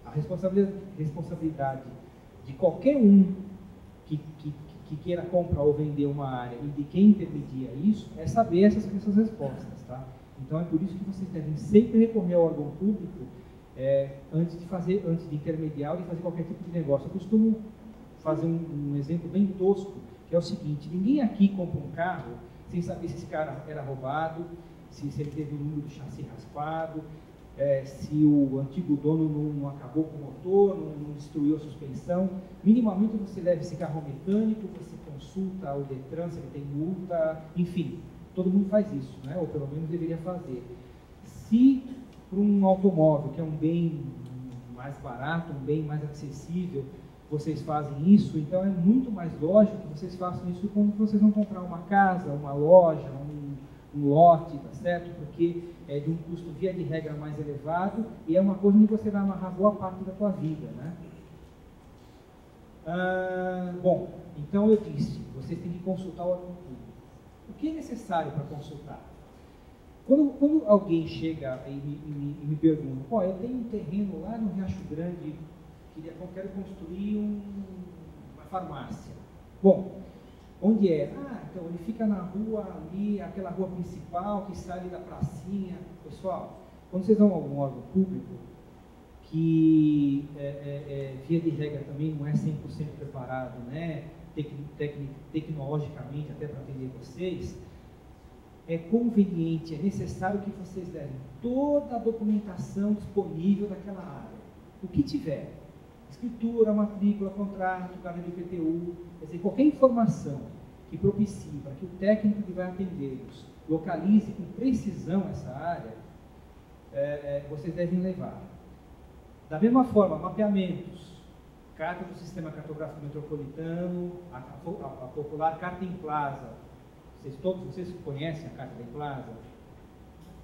a responsabilidade de qualquer um que queira comprar ou vender uma área e de quem intermedia isso, é saber essas respostas, tá? Então é por isso que vocês devem sempre recorrer ao órgão público antes de intermediar ou de fazer qualquer tipo de negócio. Eu costumo fazer um exemplo bem tosco, que é o seguinte: ninguém aqui compra um carro sem saber se esse cara era roubado, se ele teve o número do chassi raspado, se o antigo dono não acabou com o motor, não destruiu a suspensão. Minimamente você leva esse carro ao mecânico, você consulta o Detran se ele tem multa, enfim, todo mundo faz isso, né? Ou pelo menos deveria fazer. Se para um automóvel, que é um bem mais barato, um bem mais acessível, vocês fazem isso, então é muito mais lógico que vocês façam isso quando vocês vão comprar uma casa, uma loja, um lote, tá certo? Porque é de um custo, via de regra, mais elevado e é uma coisa onde você vai amarrar boa parte da tua vida, né? Bom, então eu disse, vocês têm que consultar o órgão público. O que é necessário para consultar? Quando alguém chega e me pergunta, pô, eu tenho um terreno lá no Riacho Grande, eu quero construir uma farmácia. Bom, onde é? Então ele fica na rua ali, aquela rua principal que sai ali da pracinha. Pessoal, quando vocês vão a algum órgão público, que via de regra também não é 100% preparado, né, tecnologicamente, até para atender vocês, é conveniente, é necessário que vocês levem toda a documentação disponível daquela área. O que tiver. Escritura, matrícula, contrato, carta de IPTU, quer dizer, qualquer informação que propicie para que o técnico que vai atendê-los localize com precisão essa área, vocês devem levar. Da mesma forma, mapeamentos, carta do Sistema Cartográfico Metropolitano, a popular Carta em Plaza. Todos vocês conhecem a Carta em Plaza?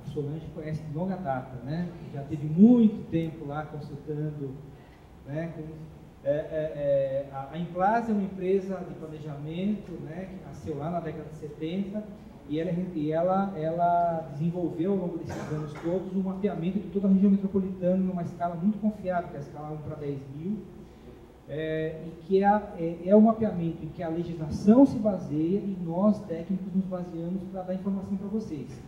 A Solange conhece de longa data, né? Já teve muito tempo lá consultando. Né, a Implaza é uma empresa de planejamento, né, que nasceu lá na década de 70 e ela desenvolveu ao longo desses anos todos um mapeamento de toda a região metropolitana numa escala muito confiável, que é a escala 1 para 10 mil, e que é um mapeamento em que a legislação se baseia e nós técnicos nos baseamos para dar informação para vocês.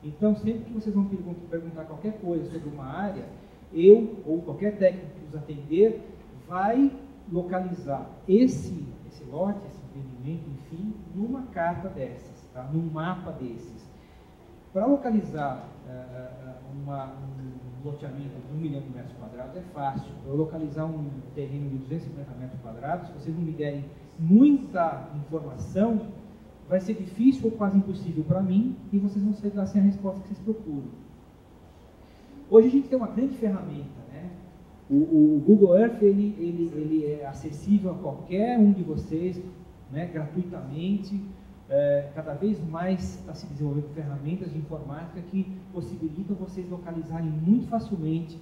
Então, sempre que vocês vão perguntar qualquer coisa sobre uma área, eu ou qualquer técnico que os atender vai localizar esse lote, esse empreendimento, enfim, numa carta dessas, tá? Num mapa desses. Para localizar um loteamento de 1 milhão de metros quadrados é fácil. Eu localizar um terreno de 250 metros quadrados, se vocês não me derem muita informação, vai ser difícil ou quase impossível para mim e vocês vão chegar sem a resposta que vocês procuram. Hoje a gente tem uma grande ferramenta, né? O Google Earth ele é acessível a qualquer um de vocês, né, gratuitamente. Cada vez mais está se desenvolvendo ferramentas de informática que possibilitam vocês localizarem muito facilmente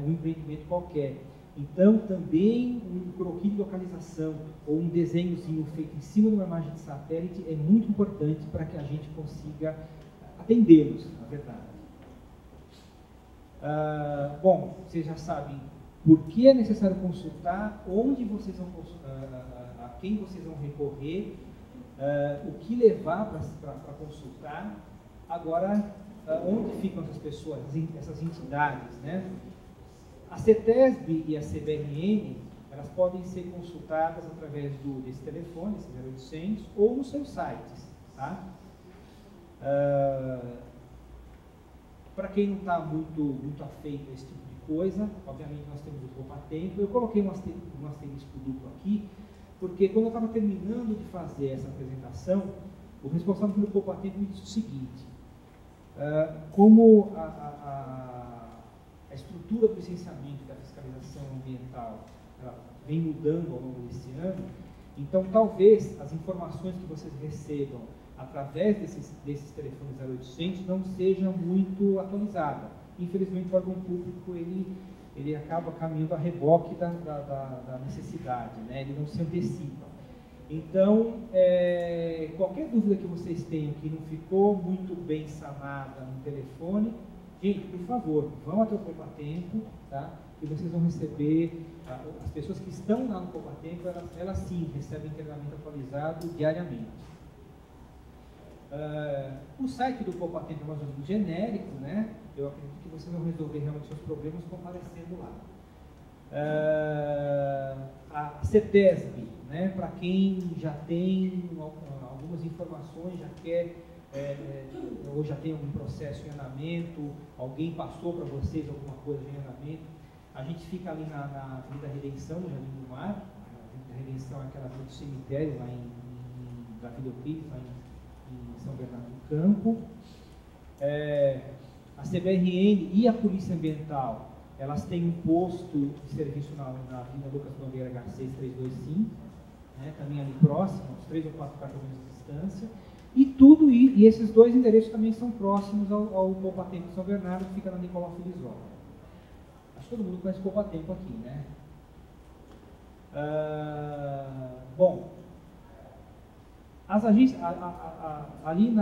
um empreendimento qualquer. Então, também um croquis de localização ou um desenhozinho feito em cima de uma imagem de satélite é muito importante para que a gente consiga atendê-los, na verdade. Bom, vocês já sabem por que é necessário consultar, onde vocês vão a quem vocês vão recorrer, o que levar para consultar. Agora, onde ficam essas pessoas, essas entidades, né? A CETESB e a CBRN, elas podem ser consultadas através desse telefone, esse 0800, ou nos seus sites, tá? Para quem não está muito afeito a esse tipo de coisa, obviamente nós temos o Poupatempo. Eu coloquei um asterisco duplo aqui, porque quando eu estava terminando de fazer essa apresentação, o responsável pelo Poupatempo me disse o seguinte: como a estrutura do licenciamento da fiscalização ambiental ela vem mudando ao longo desse ano, então talvez as informações que vocês recebam através desses telefones 0800 não seja muito atualizada. Infelizmente, o órgão público ele acaba caminhando a reboque da necessidade, né? Ele não se antecipa. Então, qualquer dúvida que vocês tenham que não ficou muito bem sanada no telefone, gente, por favor, vão até o Poupatempo, tá? E vocês vão receber, as pessoas que estão lá no Poupatempo, elas sim recebem treinamento atualizado diariamente. O site do Poupatempo é mais ou menos genérico, né? Eu acredito que vocês vão resolver realmente seus problemas comparecendo lá. A CETESB, né? Para quem já tem algumas informações, já quer, ou já tem algum processo em andamento, alguém passou para vocês alguma coisa em andamento, a gente fica ali na Avenida Redenção, no Jardim do Mar. A Avenida Redenção é aquela rua do cemitério lá em Gavilho Pires, lá em São Bernardo do Campo. A CBRN e a Polícia Ambiental, elas têm um posto de serviço na Avenida Lucas Nogueira Garcês 325, né, também ali próximo, uns 3 ou 4 quarteirões de distância. E esses dois endereços também são próximos ao Poupatempo de São Bernardo, que fica na Nicolau Filizola. Acho que todo mundo conhece o Poupatempo aqui, né? Bom, as agências, ali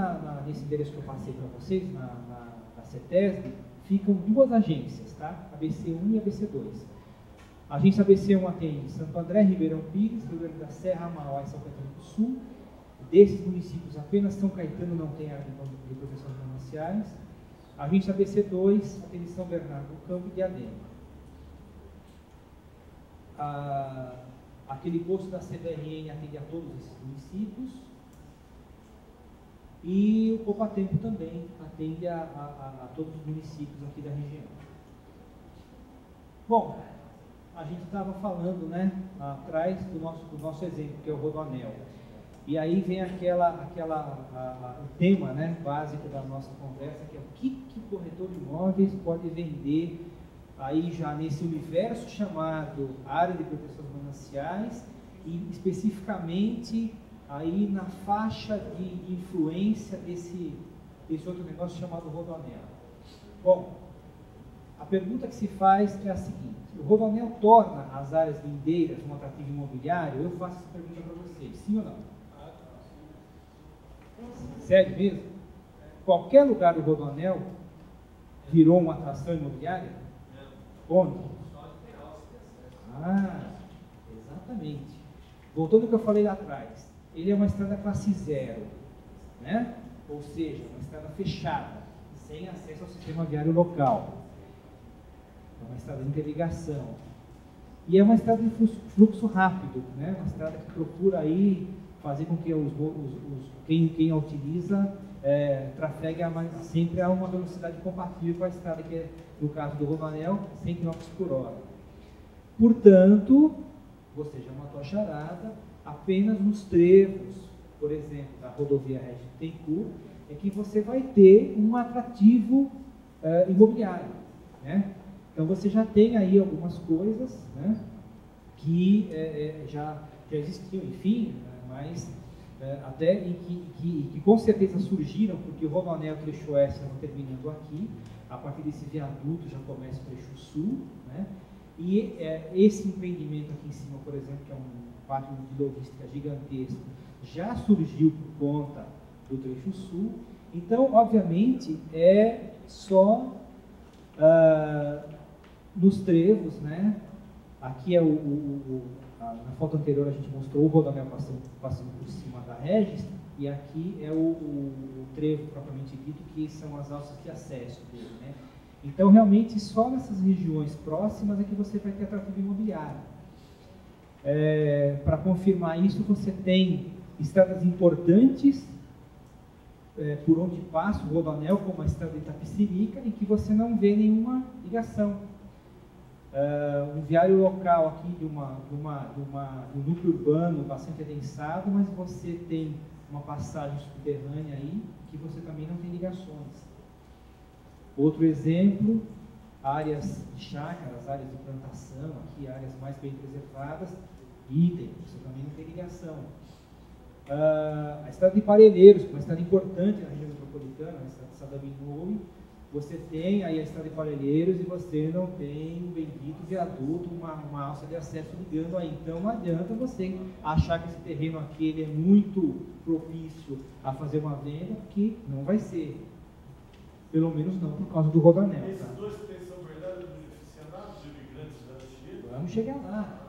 nesse endereço que eu passei para vocês, na CETESB, ficam duas agências, tá? A ABC1 e a ABC2. A agência ABC1 atende Santo André, Ribeirão Pires, Rio Grande da Serra, Mauá e São Caetano do Sul. Desses municípios, apenas São Caetano não tem área de proteção de mananciais. A agência ABC2 atende São Bernardo do Campo e Diadema. Aquele posto da CBRN atende a todos esses municípios. E o Poupatempo também atende a todos os municípios aqui da região. Bom, a gente estava falando, né, atrás do nosso exemplo, que é o Rodoanel. E aí vem o tema, né, básico da nossa conversa, que é o que corretor de imóveis pode vender aí já nesse universo chamado área de proteção dos mananciais e especificamente aí na faixa de influência desse outro negócio chamado Rodoanel. Bom, a pergunta que se faz é a seguinte: o Rodoanel torna as áreas lindeiras um atrativo imobiliário? Eu faço essa pergunta para vocês, sim ou não? Sério mesmo? Qualquer lugar do Rodoanel virou uma atração imobiliária? Onde? Exatamente. Voltando ao que eu falei lá atrás, ele é uma estrada classe 0, né? Ou seja, uma estrada fechada, sem acesso ao sistema viário local. É uma estrada de interligação. E é uma estrada de fluxo rápido, né? Uma estrada que procura aí fazer com que quem a utiliza trafegue sempre a uma velocidade compatível com a estrada que é, no caso do Rodoanel, 100 km por hora. Portanto, você já matou a charada, apenas nos trevos, por exemplo, da rodovia Regis Bittencourt, é que você vai ter um atrativo imobiliário, né? Então você já tem aí algumas coisas, né, que já existiam, enfim, mas até que com certeza surgiram, porque o Rodoanel trecho oeste estava terminando aqui, a partir desse viaduto já começa o trecho sul, né? E esse empreendimento aqui em cima, por exemplo, que é um pátio de logística gigantesco, já surgiu por conta do trecho sul. Então, obviamente, é só nos trevos, né? Aqui é na foto anterior a gente mostrou o Rodoanel passando por cima da Regis, e aqui é o trevo propriamente dito, que são as alças de acesso dele, né? Então, realmente, só nessas regiões próximas é que você vai ter atrativo imobiliário. Para confirmar isso, você tem estradas importantes por onde passa o Rodoanel, como a estrada de Itapecerica, em que você não vê nenhuma ligação. Um viário local aqui de um núcleo urbano bastante adensado, mas você tem uma passagem subterrânea aí, que você também não tem ligações. Outro exemplo, áreas de chácaras, áreas de plantação, aqui áreas mais bem preservadas, item, você também não tem ligação. A estrada de Parelheiros, uma estrada importante na região metropolitana, a estrada de Sadaminoui, você tem aí a estrada de Parelheiros e você não tem um bendito viaduto, uma alça de acesso ligando aí. Então não adianta você achar que esse terreno aqui ele é muito propício a fazer uma venda, que não vai ser. Pelo menos não por causa do rodoanel. Esses Tá? dois trens são verdadeiros beneficiados dos imigrantes da Anchieta? Vamos chegar lá.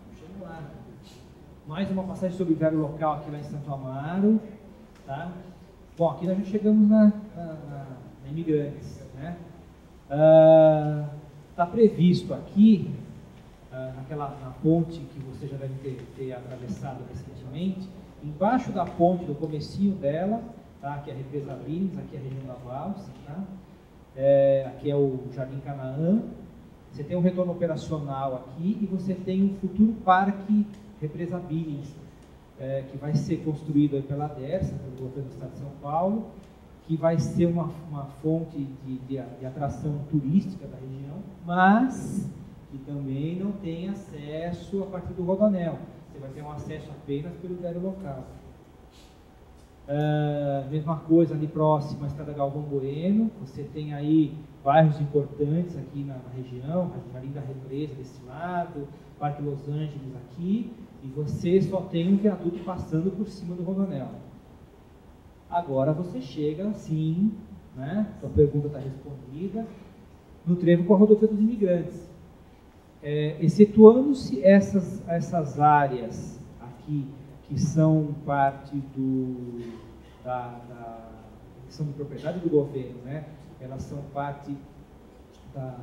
Vamos chegar lá. Mais uma passagem sobre o viário local aqui lá em Santo Amaro. Tá? Bom, aqui nós já chegamos na Imigrantes. Né? Está previsto aqui, na ponte que você já deve ter atravessado recentemente, embaixo da ponte, do comecinho dela, tá? Aqui é a represa Bines, aqui é a região da Valsa, tá? Aqui é o Jardim Canaã. Você tem um retorno operacional aqui e você tem um futuro parque represa Bines, que vai ser construído aí pela DERSA, pelo governo do Estado de São Paulo, que vai ser uma fonte de atração turística da região, mas que também não tem acesso a partir do rodoanel. Você vai ter um acesso apenas pelo viário local. Mesma coisa ali próximo à Estrada Galvão Bueno, você tem aí bairros importantes aqui na região, Jardim da Represa desse lado, Parque Los Angeles aqui, e você só tem um viaduto passando por cima do rodoanel. Agora você chega, sim, né? Sua pergunta está respondida, no trevo com a rodovia dos imigrantes. Excetuando-se essas áreas aqui, que são parte que são de propriedade do governo, né? Elas são parte da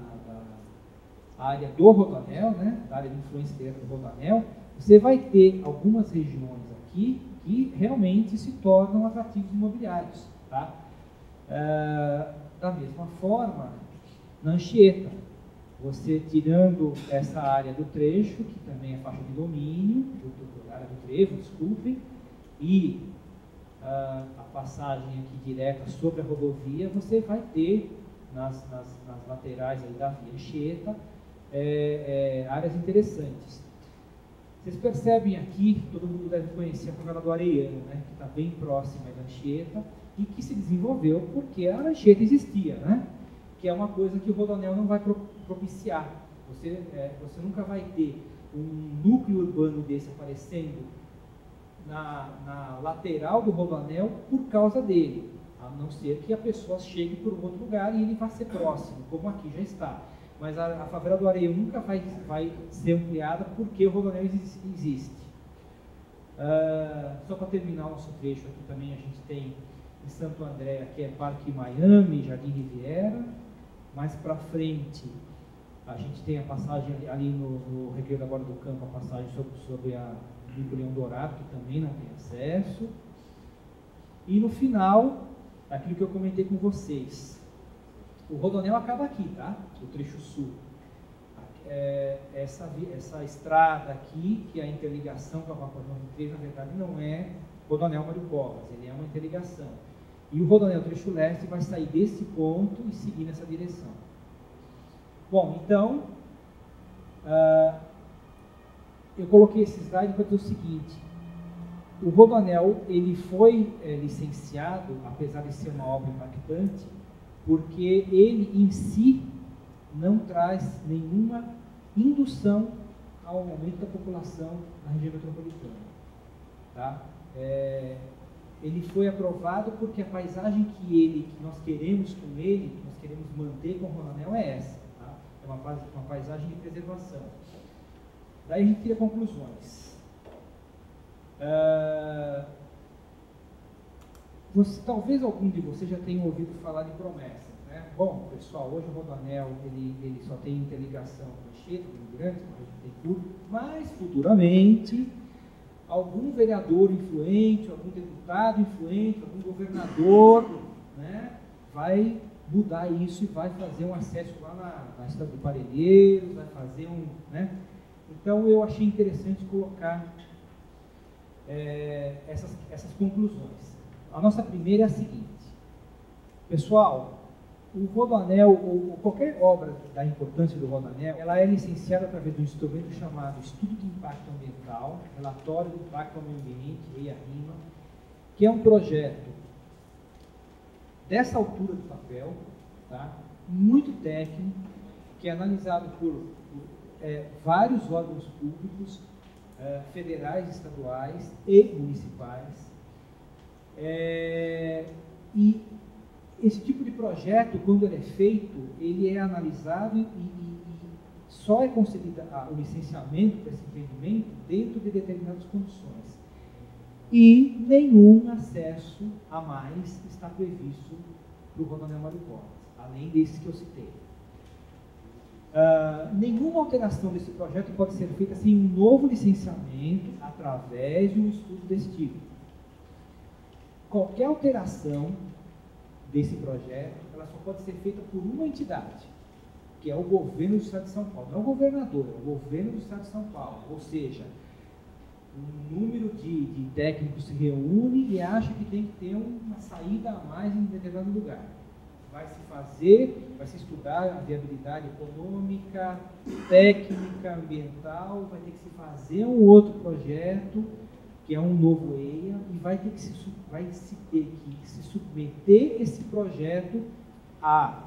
área do rodoanel, né? Da área de influência direta do rodoanel. Você vai ter algumas regiões aqui que realmente se tornam atrativos imobiliários. Tá? Da mesma forma, na Anchieta, você tirando essa área do trecho, que também é faixa de domínio, área do trevo, desculpem, e a passagem aqui direta sobre a rodovia, você vai ter nas laterais aí da via Anchieta áreas interessantes. Vocês percebem aqui, todo mundo deve conhecer a favela do Areiano, né, que está bem próxima da Anchieta e que se desenvolveu porque a Anchieta existia, né, que é uma coisa que o rodoanel não vai propiciar. Você nunca vai ter um núcleo urbano desse aparecendo na lateral do rodoanel por causa dele, a não ser que a pessoa chegue por um outro lugar e ele vá ser próximo, como aqui já está. Mas a favela do Areião nunca vai ser ampliada porque o rodoanel existe. Só para terminar o nosso trecho aqui também, a gente tem em Santo André, que é Parque Miami, Jardim Riviera. Mais para frente, a gente tem a passagem ali no Recreio da Guarda do Campo, a passagem sobre a Rio Leão Dourado, que também não tem acesso. E no final, aquilo que eu comentei com vocês, o rodoanel acaba aqui, tá? O trecho sul. Essa estrada aqui, que é a interligação com a Papai 93, na verdade não é rodoanel Mário Covas, ele é uma interligação. E o rodoanel trecho leste vai sair desse ponto e seguir nessa direção. Bom, então, eu coloquei esse slide para dizer o seguinte: o rodoanel ele foi licenciado, apesar de ser uma obra impactante, porque ele em si não traz nenhuma indução ao aumento da população na região metropolitana. Tá? Ele foi aprovado porque a paisagem que nós queremos com ele, que nós queremos manter com o rodoanel é essa. Tá? É uma paisagem de preservação. Daí a gente tira conclusões. Talvez algum de vocês já tenha ouvido falar de promessas, né? Bom, pessoal, hoje o rodoanel ele só tem interligação com Anchieta, com imigrantes, com a região tem curva, mas futuramente algum vereador influente, algum deputado influente, algum governador, né, vai mudar isso e vai fazer um acesso lá na estrada de Parelheiros, vai fazer né? Então eu achei interessante colocar essas conclusões. A nossa primeira é a seguinte: pessoal, o rodoanel, ou qualquer obra da importância do rodoanel, ela é licenciada através de um instrumento chamado Estudo de Impacto Ambiental, Relatório de Impacto ao Meio Ambiente, EIA-RIMA, que é um projeto dessa altura de papel, tá? Muito técnico, que é analisado por vários órgãos públicos, federais, estaduais e municipais. E esse tipo de projeto, quando ele é feito, ele é analisado e só é concedido o licenciamento para esse empreendimento dentro de determinadas condições. E nenhum acesso a mais está previsto para o Rodoanel Mário Covas, além desses que eu citei. Nenhuma alteração desse projeto pode ser feita sem um novo licenciamento através de um estudo desse tipo. Qualquer alteração desse projeto, ela só pode ser feita por uma entidade, que é o governo do Estado de São Paulo. Não é o governador, é o governo do Estado de São Paulo. Ou seja, um número de técnicos se reúne e acha que tem que ter uma saída a mais em determinado lugar. Vai se estudar a viabilidade econômica, técnica, ambiental, vai ter que se fazer um outro projeto, que é um novo EIA, e vai ter que se submeter esse projeto a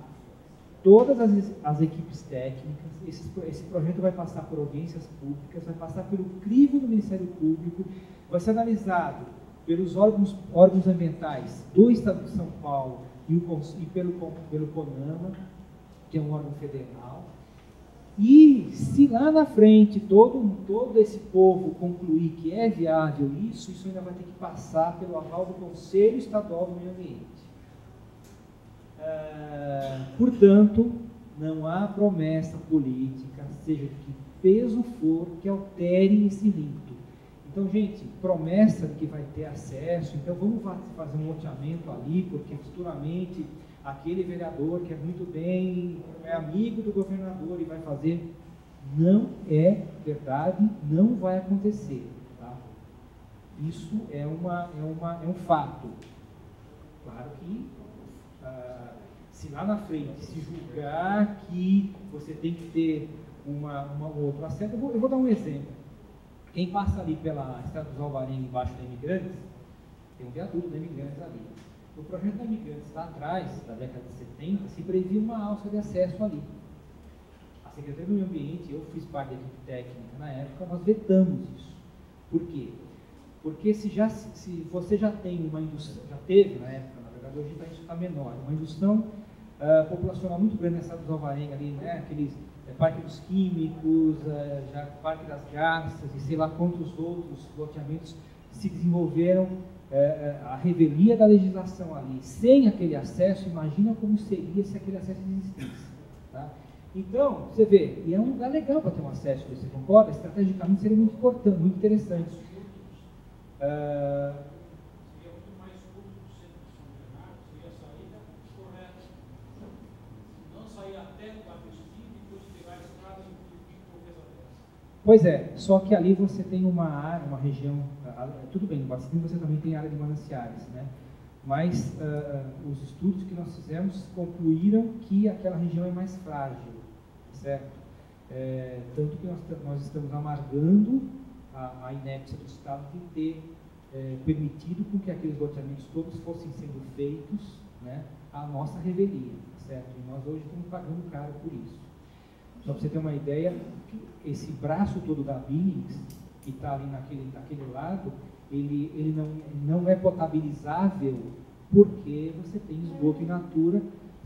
todas as equipes técnicas. Esse projeto vai passar por audiências públicas, vai passar pelo crivo do Ministério Público, vai ser analisado pelos órgãos ambientais do Estado de São Paulo e pelo CONAMA, que é um órgão federal. E se lá na frente todo esse povo concluir que é viável isso ainda vai ter que passar pelo aval do Conselho Estadual do Meio Ambiente. Portanto, não há promessa política, seja de que peso for, que altere esse limpo. Então, gente, promessa de que vai ter acesso, então vamos fazer um loteamento ali, porque futuramente aquele vereador que é muito bem, é amigo do governador e vai fazer, não é verdade, não vai acontecer. Tá? Isso é um fato. Claro que se lá na frente se julgar que você tem que ter um outro acesso, eu vou dar um exemplo. Quem passa ali pela Estrada dos Alvarenga, embaixo da Imigrantes, tem um viaduto da Imigrantes ali. No projeto da Imigrantes, lá atrás, da década de 70, se previa uma alça de acesso ali. A Secretaria do Meio Ambiente, eu fiz parte da equipe técnica na época, nós vetamos isso. Por quê? Porque se você já tem uma indústria, já teve na época, na verdade, hoje isso está menor, uma indução populacional muito grande na Estrada dos Alvarenga ali, né? Aqueles Parque dos Químicos, já Parque das Garças e sei lá quantos outros loteamentos se desenvolveram, a revelia da legislação ali. Sem aquele acesso, imagina como seria se aquele acesso existisse. Tá? Então, você vê, e é um lugar legal para ter um acesso, você concorda? Estrategicamente seria muito importante, muito interessante. Seria muito mais curto do centro de São Bernardo, seria a saída correta. Não sair até o Parque dos Químicos e depois pegar a estrada e correr dessa. Pois é, só que ali você tem uma área, uma região, tudo bem, no Bacim você também tem área de mananciais, né? Mas os estudos que nós fizemos concluíram que aquela região é mais frágil, certo? Tanto que nós estamos amargando a inépcia do Estado de ter permitido com que aqueles loteamentos todos fossem sendo feitos, né, à nossa revelia, certo? E nós hoje estamos pagando caro por isso. Só para você ter uma ideia, esse braço todo da Billings, que está ali naquele lado, ele não é potabilizável porque você tem esgoto in natura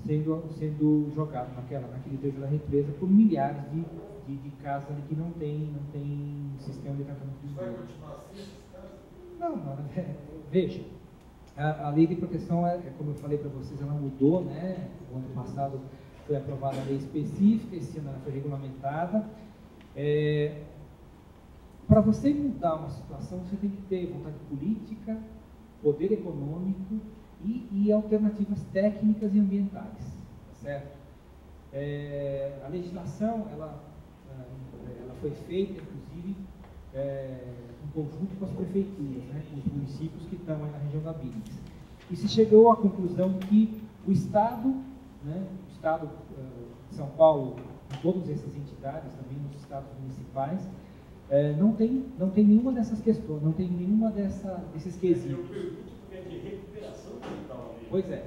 sendo jogado naquele trecho da represa por milhares de casas ali que não tem sistema de tratamento de esgoto. Vai continuar assim essas casas? Não, veja, a lei de proteção, como eu falei para vocês, ela mudou, né? O ano passado foi aprovada a lei específica, esse ano ela foi regulamentada. Para você mudar uma situação, você tem que ter vontade política, poder econômico e alternativas técnicas e ambientais, certo? A legislação, ela foi feita, inclusive, em conjunto com as prefeituras, né, com os municípios que estão aí na região da Billings. E se chegou à conclusão que o Estado, né, o Estado de São Paulo, com todas essas entidades, também nos estados municipais, não tem nenhuma dessas questões, não tem nenhuma desses quesitos. Eu pergunto porque é de recuperação ambiental ali. Pois é.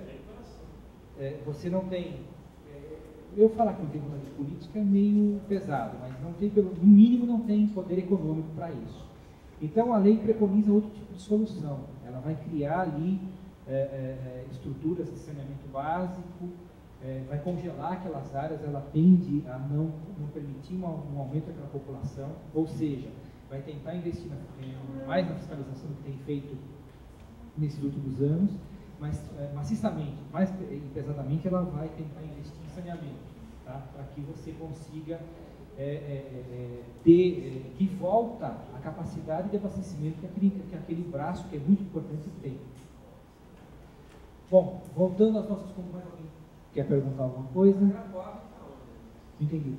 Você não tem eu falar que não tem vontade política é meio pesado, mas não tem, no mínimo não tem poder econômico para isso. Então a lei preconiza outro tipo de solução. Ela vai criar ali estruturas de saneamento básico, vai congelar aquelas áreas, ela tende a não permitir um aumento daquela população, ou seja, vai tentar investir mais na fiscalização que tem feito nesses últimos anos, mas maciçamente, mais pesadamente, ela vai tentar investir em saneamento, tá? Para que você consiga ter de volta a capacidade de abastecimento que aquele braço, que é muito importante, tem. Bom, voltando às nossas conclusões, alguém quer perguntar alguma coisa? Entendi.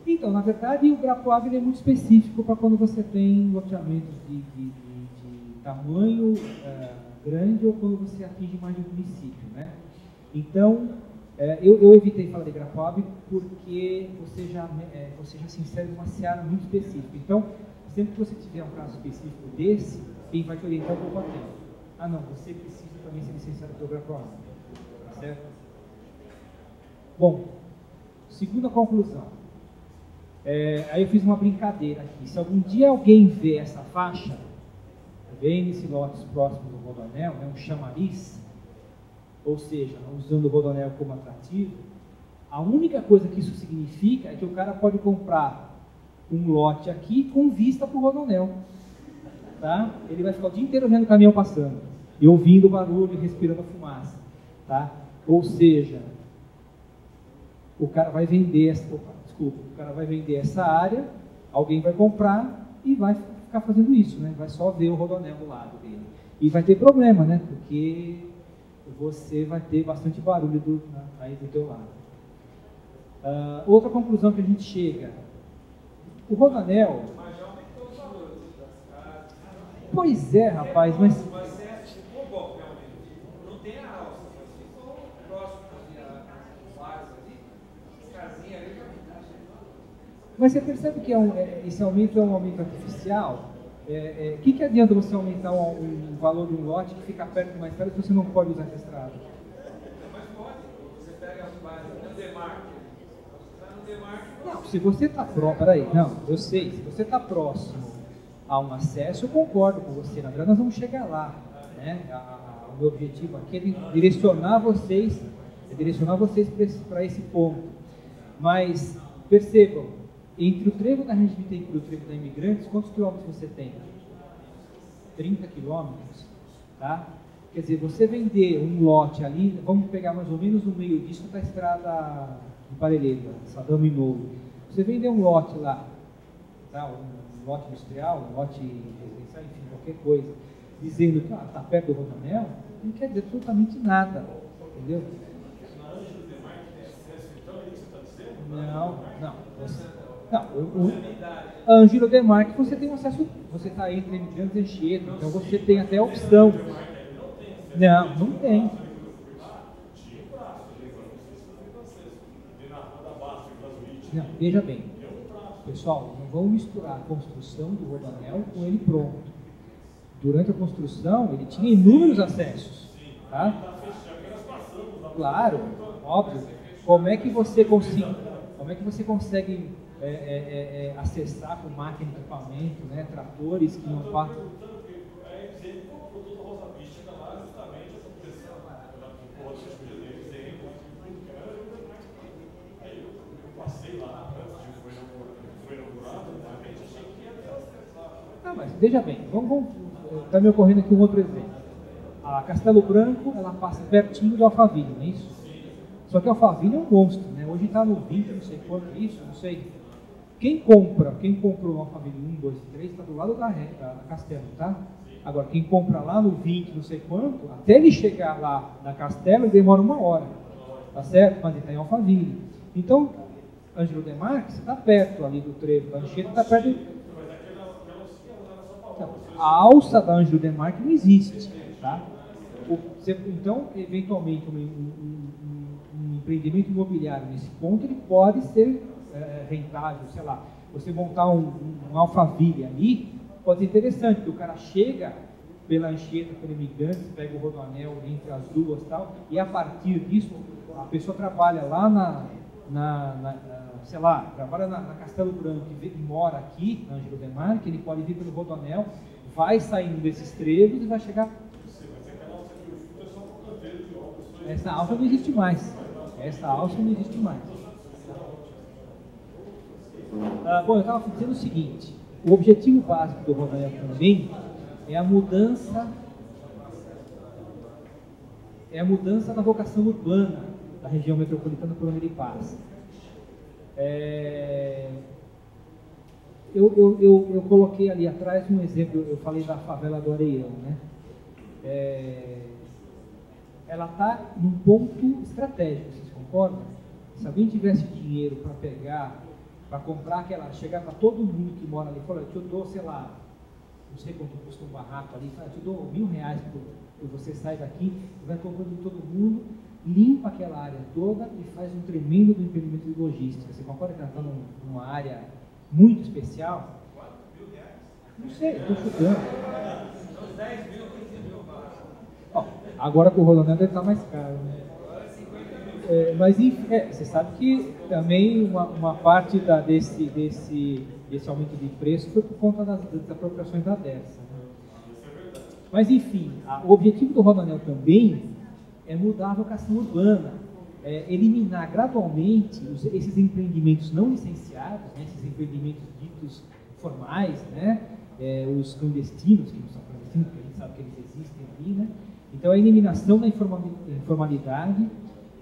Então, na verdade, o Grapoab é muito específico para quando você tem loteamentos de tamanho grande ou quando você atinge mais de um município, né? Então, eu evitei falar de Grapoab porque você já se insere numa seara muito específica. Então, sempre que você tiver um caso específico desse, quem vai te orientar é o competente. Ah, não, você precisa também ser licenciado pelo Grapoab. Tá certo? Bom, segunda conclusão. Aí eu fiz uma brincadeira aqui. Se algum dia alguém vê essa faixa, bem nesse lotes próximo do Rodoanel, um chamariz, ou seja, usando o Rodoanel como atrativo, a única coisa que isso significa é que o cara pode comprar um lote aqui com vista para o Rodoanel. Tá? Ele vai ficar o dia inteiro vendo o caminhão passando, e ouvindo o barulho e respirando a fumaça. Tá? Ou seja, o cara vai vender essa área, alguém vai comprar e vai ficar fazendo isso, né? Vai só ver o Rodoanel do lado dele. E vai ter problema, né? Porque você vai ter bastante barulho aí do teu lado. Outra conclusão que a gente chega. O Rodoanel... Pois é, rapaz, mas... Não tem a alça, mas ficou próximo das vagas ali, as casinhas ali já me dá. Mas você percebe que esse aumento é um aumento artificial? O que adianta você aumentar o valor de um lote que fica perto de uma estrada se você não pode usar essa estrada? Mas pode, você pega as bases no Demarque. Não, se você está próximo, peraí, não, eu sei, se você está próximo a um acesso, eu concordo com você, na verdade nós vamos chegar lá, né? O meu objetivo aqui é direcionar vocês para esse ponto. Mas percebam, entre o trevo da Regina Bittencourt e o trevo da Imigrantes, quantos quilômetros você tem? 30 quilômetros, tá? Quer dizer, você vender um lote ali, vamos pegar mais ou menos no meio disso da estrada de Parelheiros, Sadamo e Novo. Você vender um lote lá, tá? Um lote industrial, um lote residencial, enfim, qualquer coisa, dizendo que está perto do Rodoanel, não quer dizer absolutamente nada, entendeu? Não. A Ângelo Demarque, você tem um acesso, você está entre Imigrantes e Anchieta, então você tem até a opção. Não tem. Não, veja bem, pessoal, não vamos misturar a construção do Rodoanel com ele pronto. Durante a construção, ele tinha inúmeros acessos, tá? Claro, óbvio. Como é que você consegue acessar com máquina e equipamento, né, tratores que não passam? Mas veja bem, está me ocorrendo aqui um outro exemplo. A Castelo Branco, ela passa pertinho do Alphaville, não é isso? Só que o Alphaville é um monstro, né? Hoje está no 20, não sei quanto é isso, não sei. Quem comprou no Alphaville 1, 2 e 3 está do lado da Castelo, tá? Agora, quem compra lá no 20, não sei quanto, até ele chegar lá na Castelo, ele demora 1 hora, tá certo? Mas ele está em Alphaville. Então, Ângelo Demarque, você está perto ali do trevo da Anchieta, está perto... A alça da Ângelo Demarque não existe, tá? Então, eventualmente, um empreendimento imobiliário nesse ponto, ele pode ser rentável, sei lá. Você montar um Alphaville ali, pode ser interessante, porque o cara chega pela Anchieta, pelo Imigrantes, pega o Rodoanel entre as duas e tal, e a partir disso, a pessoa trabalha lá sei lá, trabalha na Castelo Branco e mora aqui, na Ângelo Demarque, ele pode vir pelo Rodoanel, vai saindo desses trevos e vai chegar. Essa alça não existe mais. Essa alça não existe mais. Bom, eu estava dizendo o seguinte, o objetivo básico do Rodoanel também é a mudança da vocação urbana da região metropolitana por onde ele passa. Eu coloquei ali atrás um exemplo, eu falei da favela do Areião, né? Ela está num ponto estratégico, vocês concordam? Se alguém tivesse dinheiro para pegar, para comprar chegar para todo mundo que mora ali, falar, eu te dou, sei lá, não sei quanto custa um barraco ali, eu te dou R$1.000 por você sair daqui, vai comprando de todo mundo, limpa aquela área toda e faz um tremendo do empreendimento de logística. Você concorda que ela está numa área muito especial? R$1.000? Não sei, estou chutando. Uns 10 mil, 15 mil. Agora com o Rodoanel deve estar mais caro, né? Mas enfim, você sabe que também uma parte desse aumento de preço foi por conta das apropriações da Dersa. Né? Mas enfim, o objetivo do Rodoanel também é mudar a vocação urbana, eliminar gradualmente esses empreendimentos não licenciados, né, esses empreendimentos ditos formais, né, os clandestinos, que não são clandestinos, porque a gente sabe que eles existem ali, né? Então a eliminação da informalidade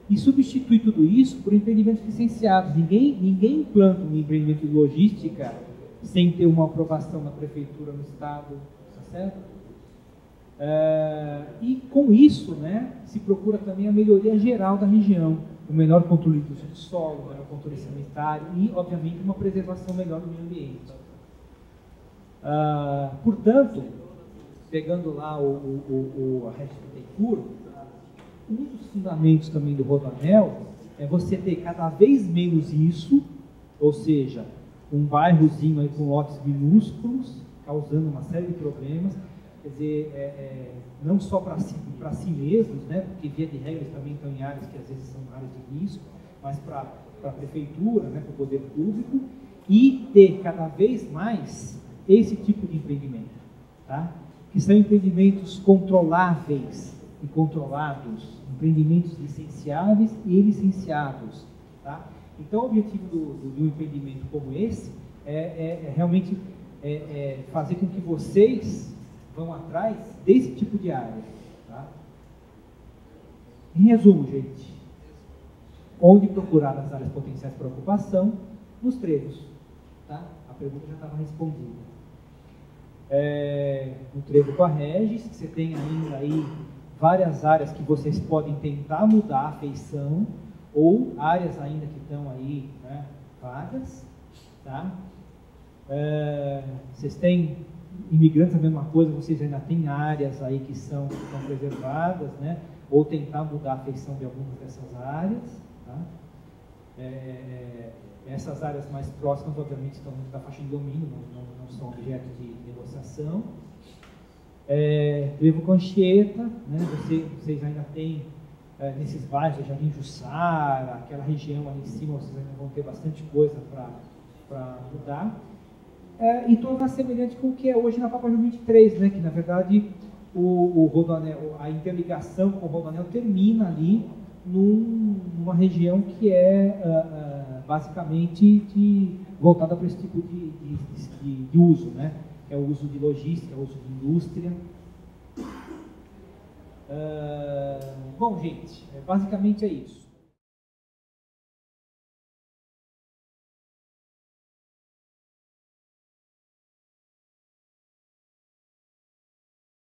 e substitui tudo isso por empreendimentos licenciados. Ninguém implanta um empreendimento de logística sem ter uma aprovação na prefeitura, no estado, tá certo? E com isso, né, se procura também a melhoria geral da região, o melhor controle do uso do solo, o melhor controle sanitário e, obviamente, uma preservação melhor do meio ambiente. Portanto, pegando lá a arquitetura, um dos fundamentos também do Rodoanel é você ter cada vez menos isso, ou seja, um bairrozinho aí com lotes minúsculos, causando uma série de problemas, quer dizer, não só para si mesmos, né, porque via de regra eles também estão em áreas que às vezes são áreas de risco, mas para a prefeitura, né, para o poder público, e ter cada vez mais esse tipo de empreendimento, tá? Que são empreendimentos controláveis e controlados, empreendimentos licenciáveis e licenciados, tá? Então, o objetivo de um empreendimento como esse é realmente fazer com que vocês vão atrás desse tipo de área, tá? Em resumo, gente, onde procurar as áreas potenciais para ocupação? Nos trevos, tá? A pergunta já estava respondida. No trevo com a Regis, você tem ainda aí várias áreas que vocês podem tentar mudar a feição, ou áreas ainda que estão aí, né, vagas, tá? Vocês têm Imigrantes, a mesma coisa, vocês ainda têm áreas aí que estão preservadas, né? Ou tentar mudar a feição de algumas dessas áreas, tá? Essas áreas mais próximas, obviamente, estão dentro da faixa de domínio, não são objeto de negociação. Trevo com Anchieta, né? Vocês ainda têm, nesses bairros, Jardim Jussara, aquela região ali em cima, vocês ainda vão ter bastante coisa para mudar. E tornar semelhante com o que é hoje na Papa João 23, né? Que na verdade o Rodoanel, a interligação com o Rodoanel termina ali numa região que é basicamente voltada para esse tipo de uso, né? É o uso de logística, é o uso de indústria. Bom, gente, basicamente é isso.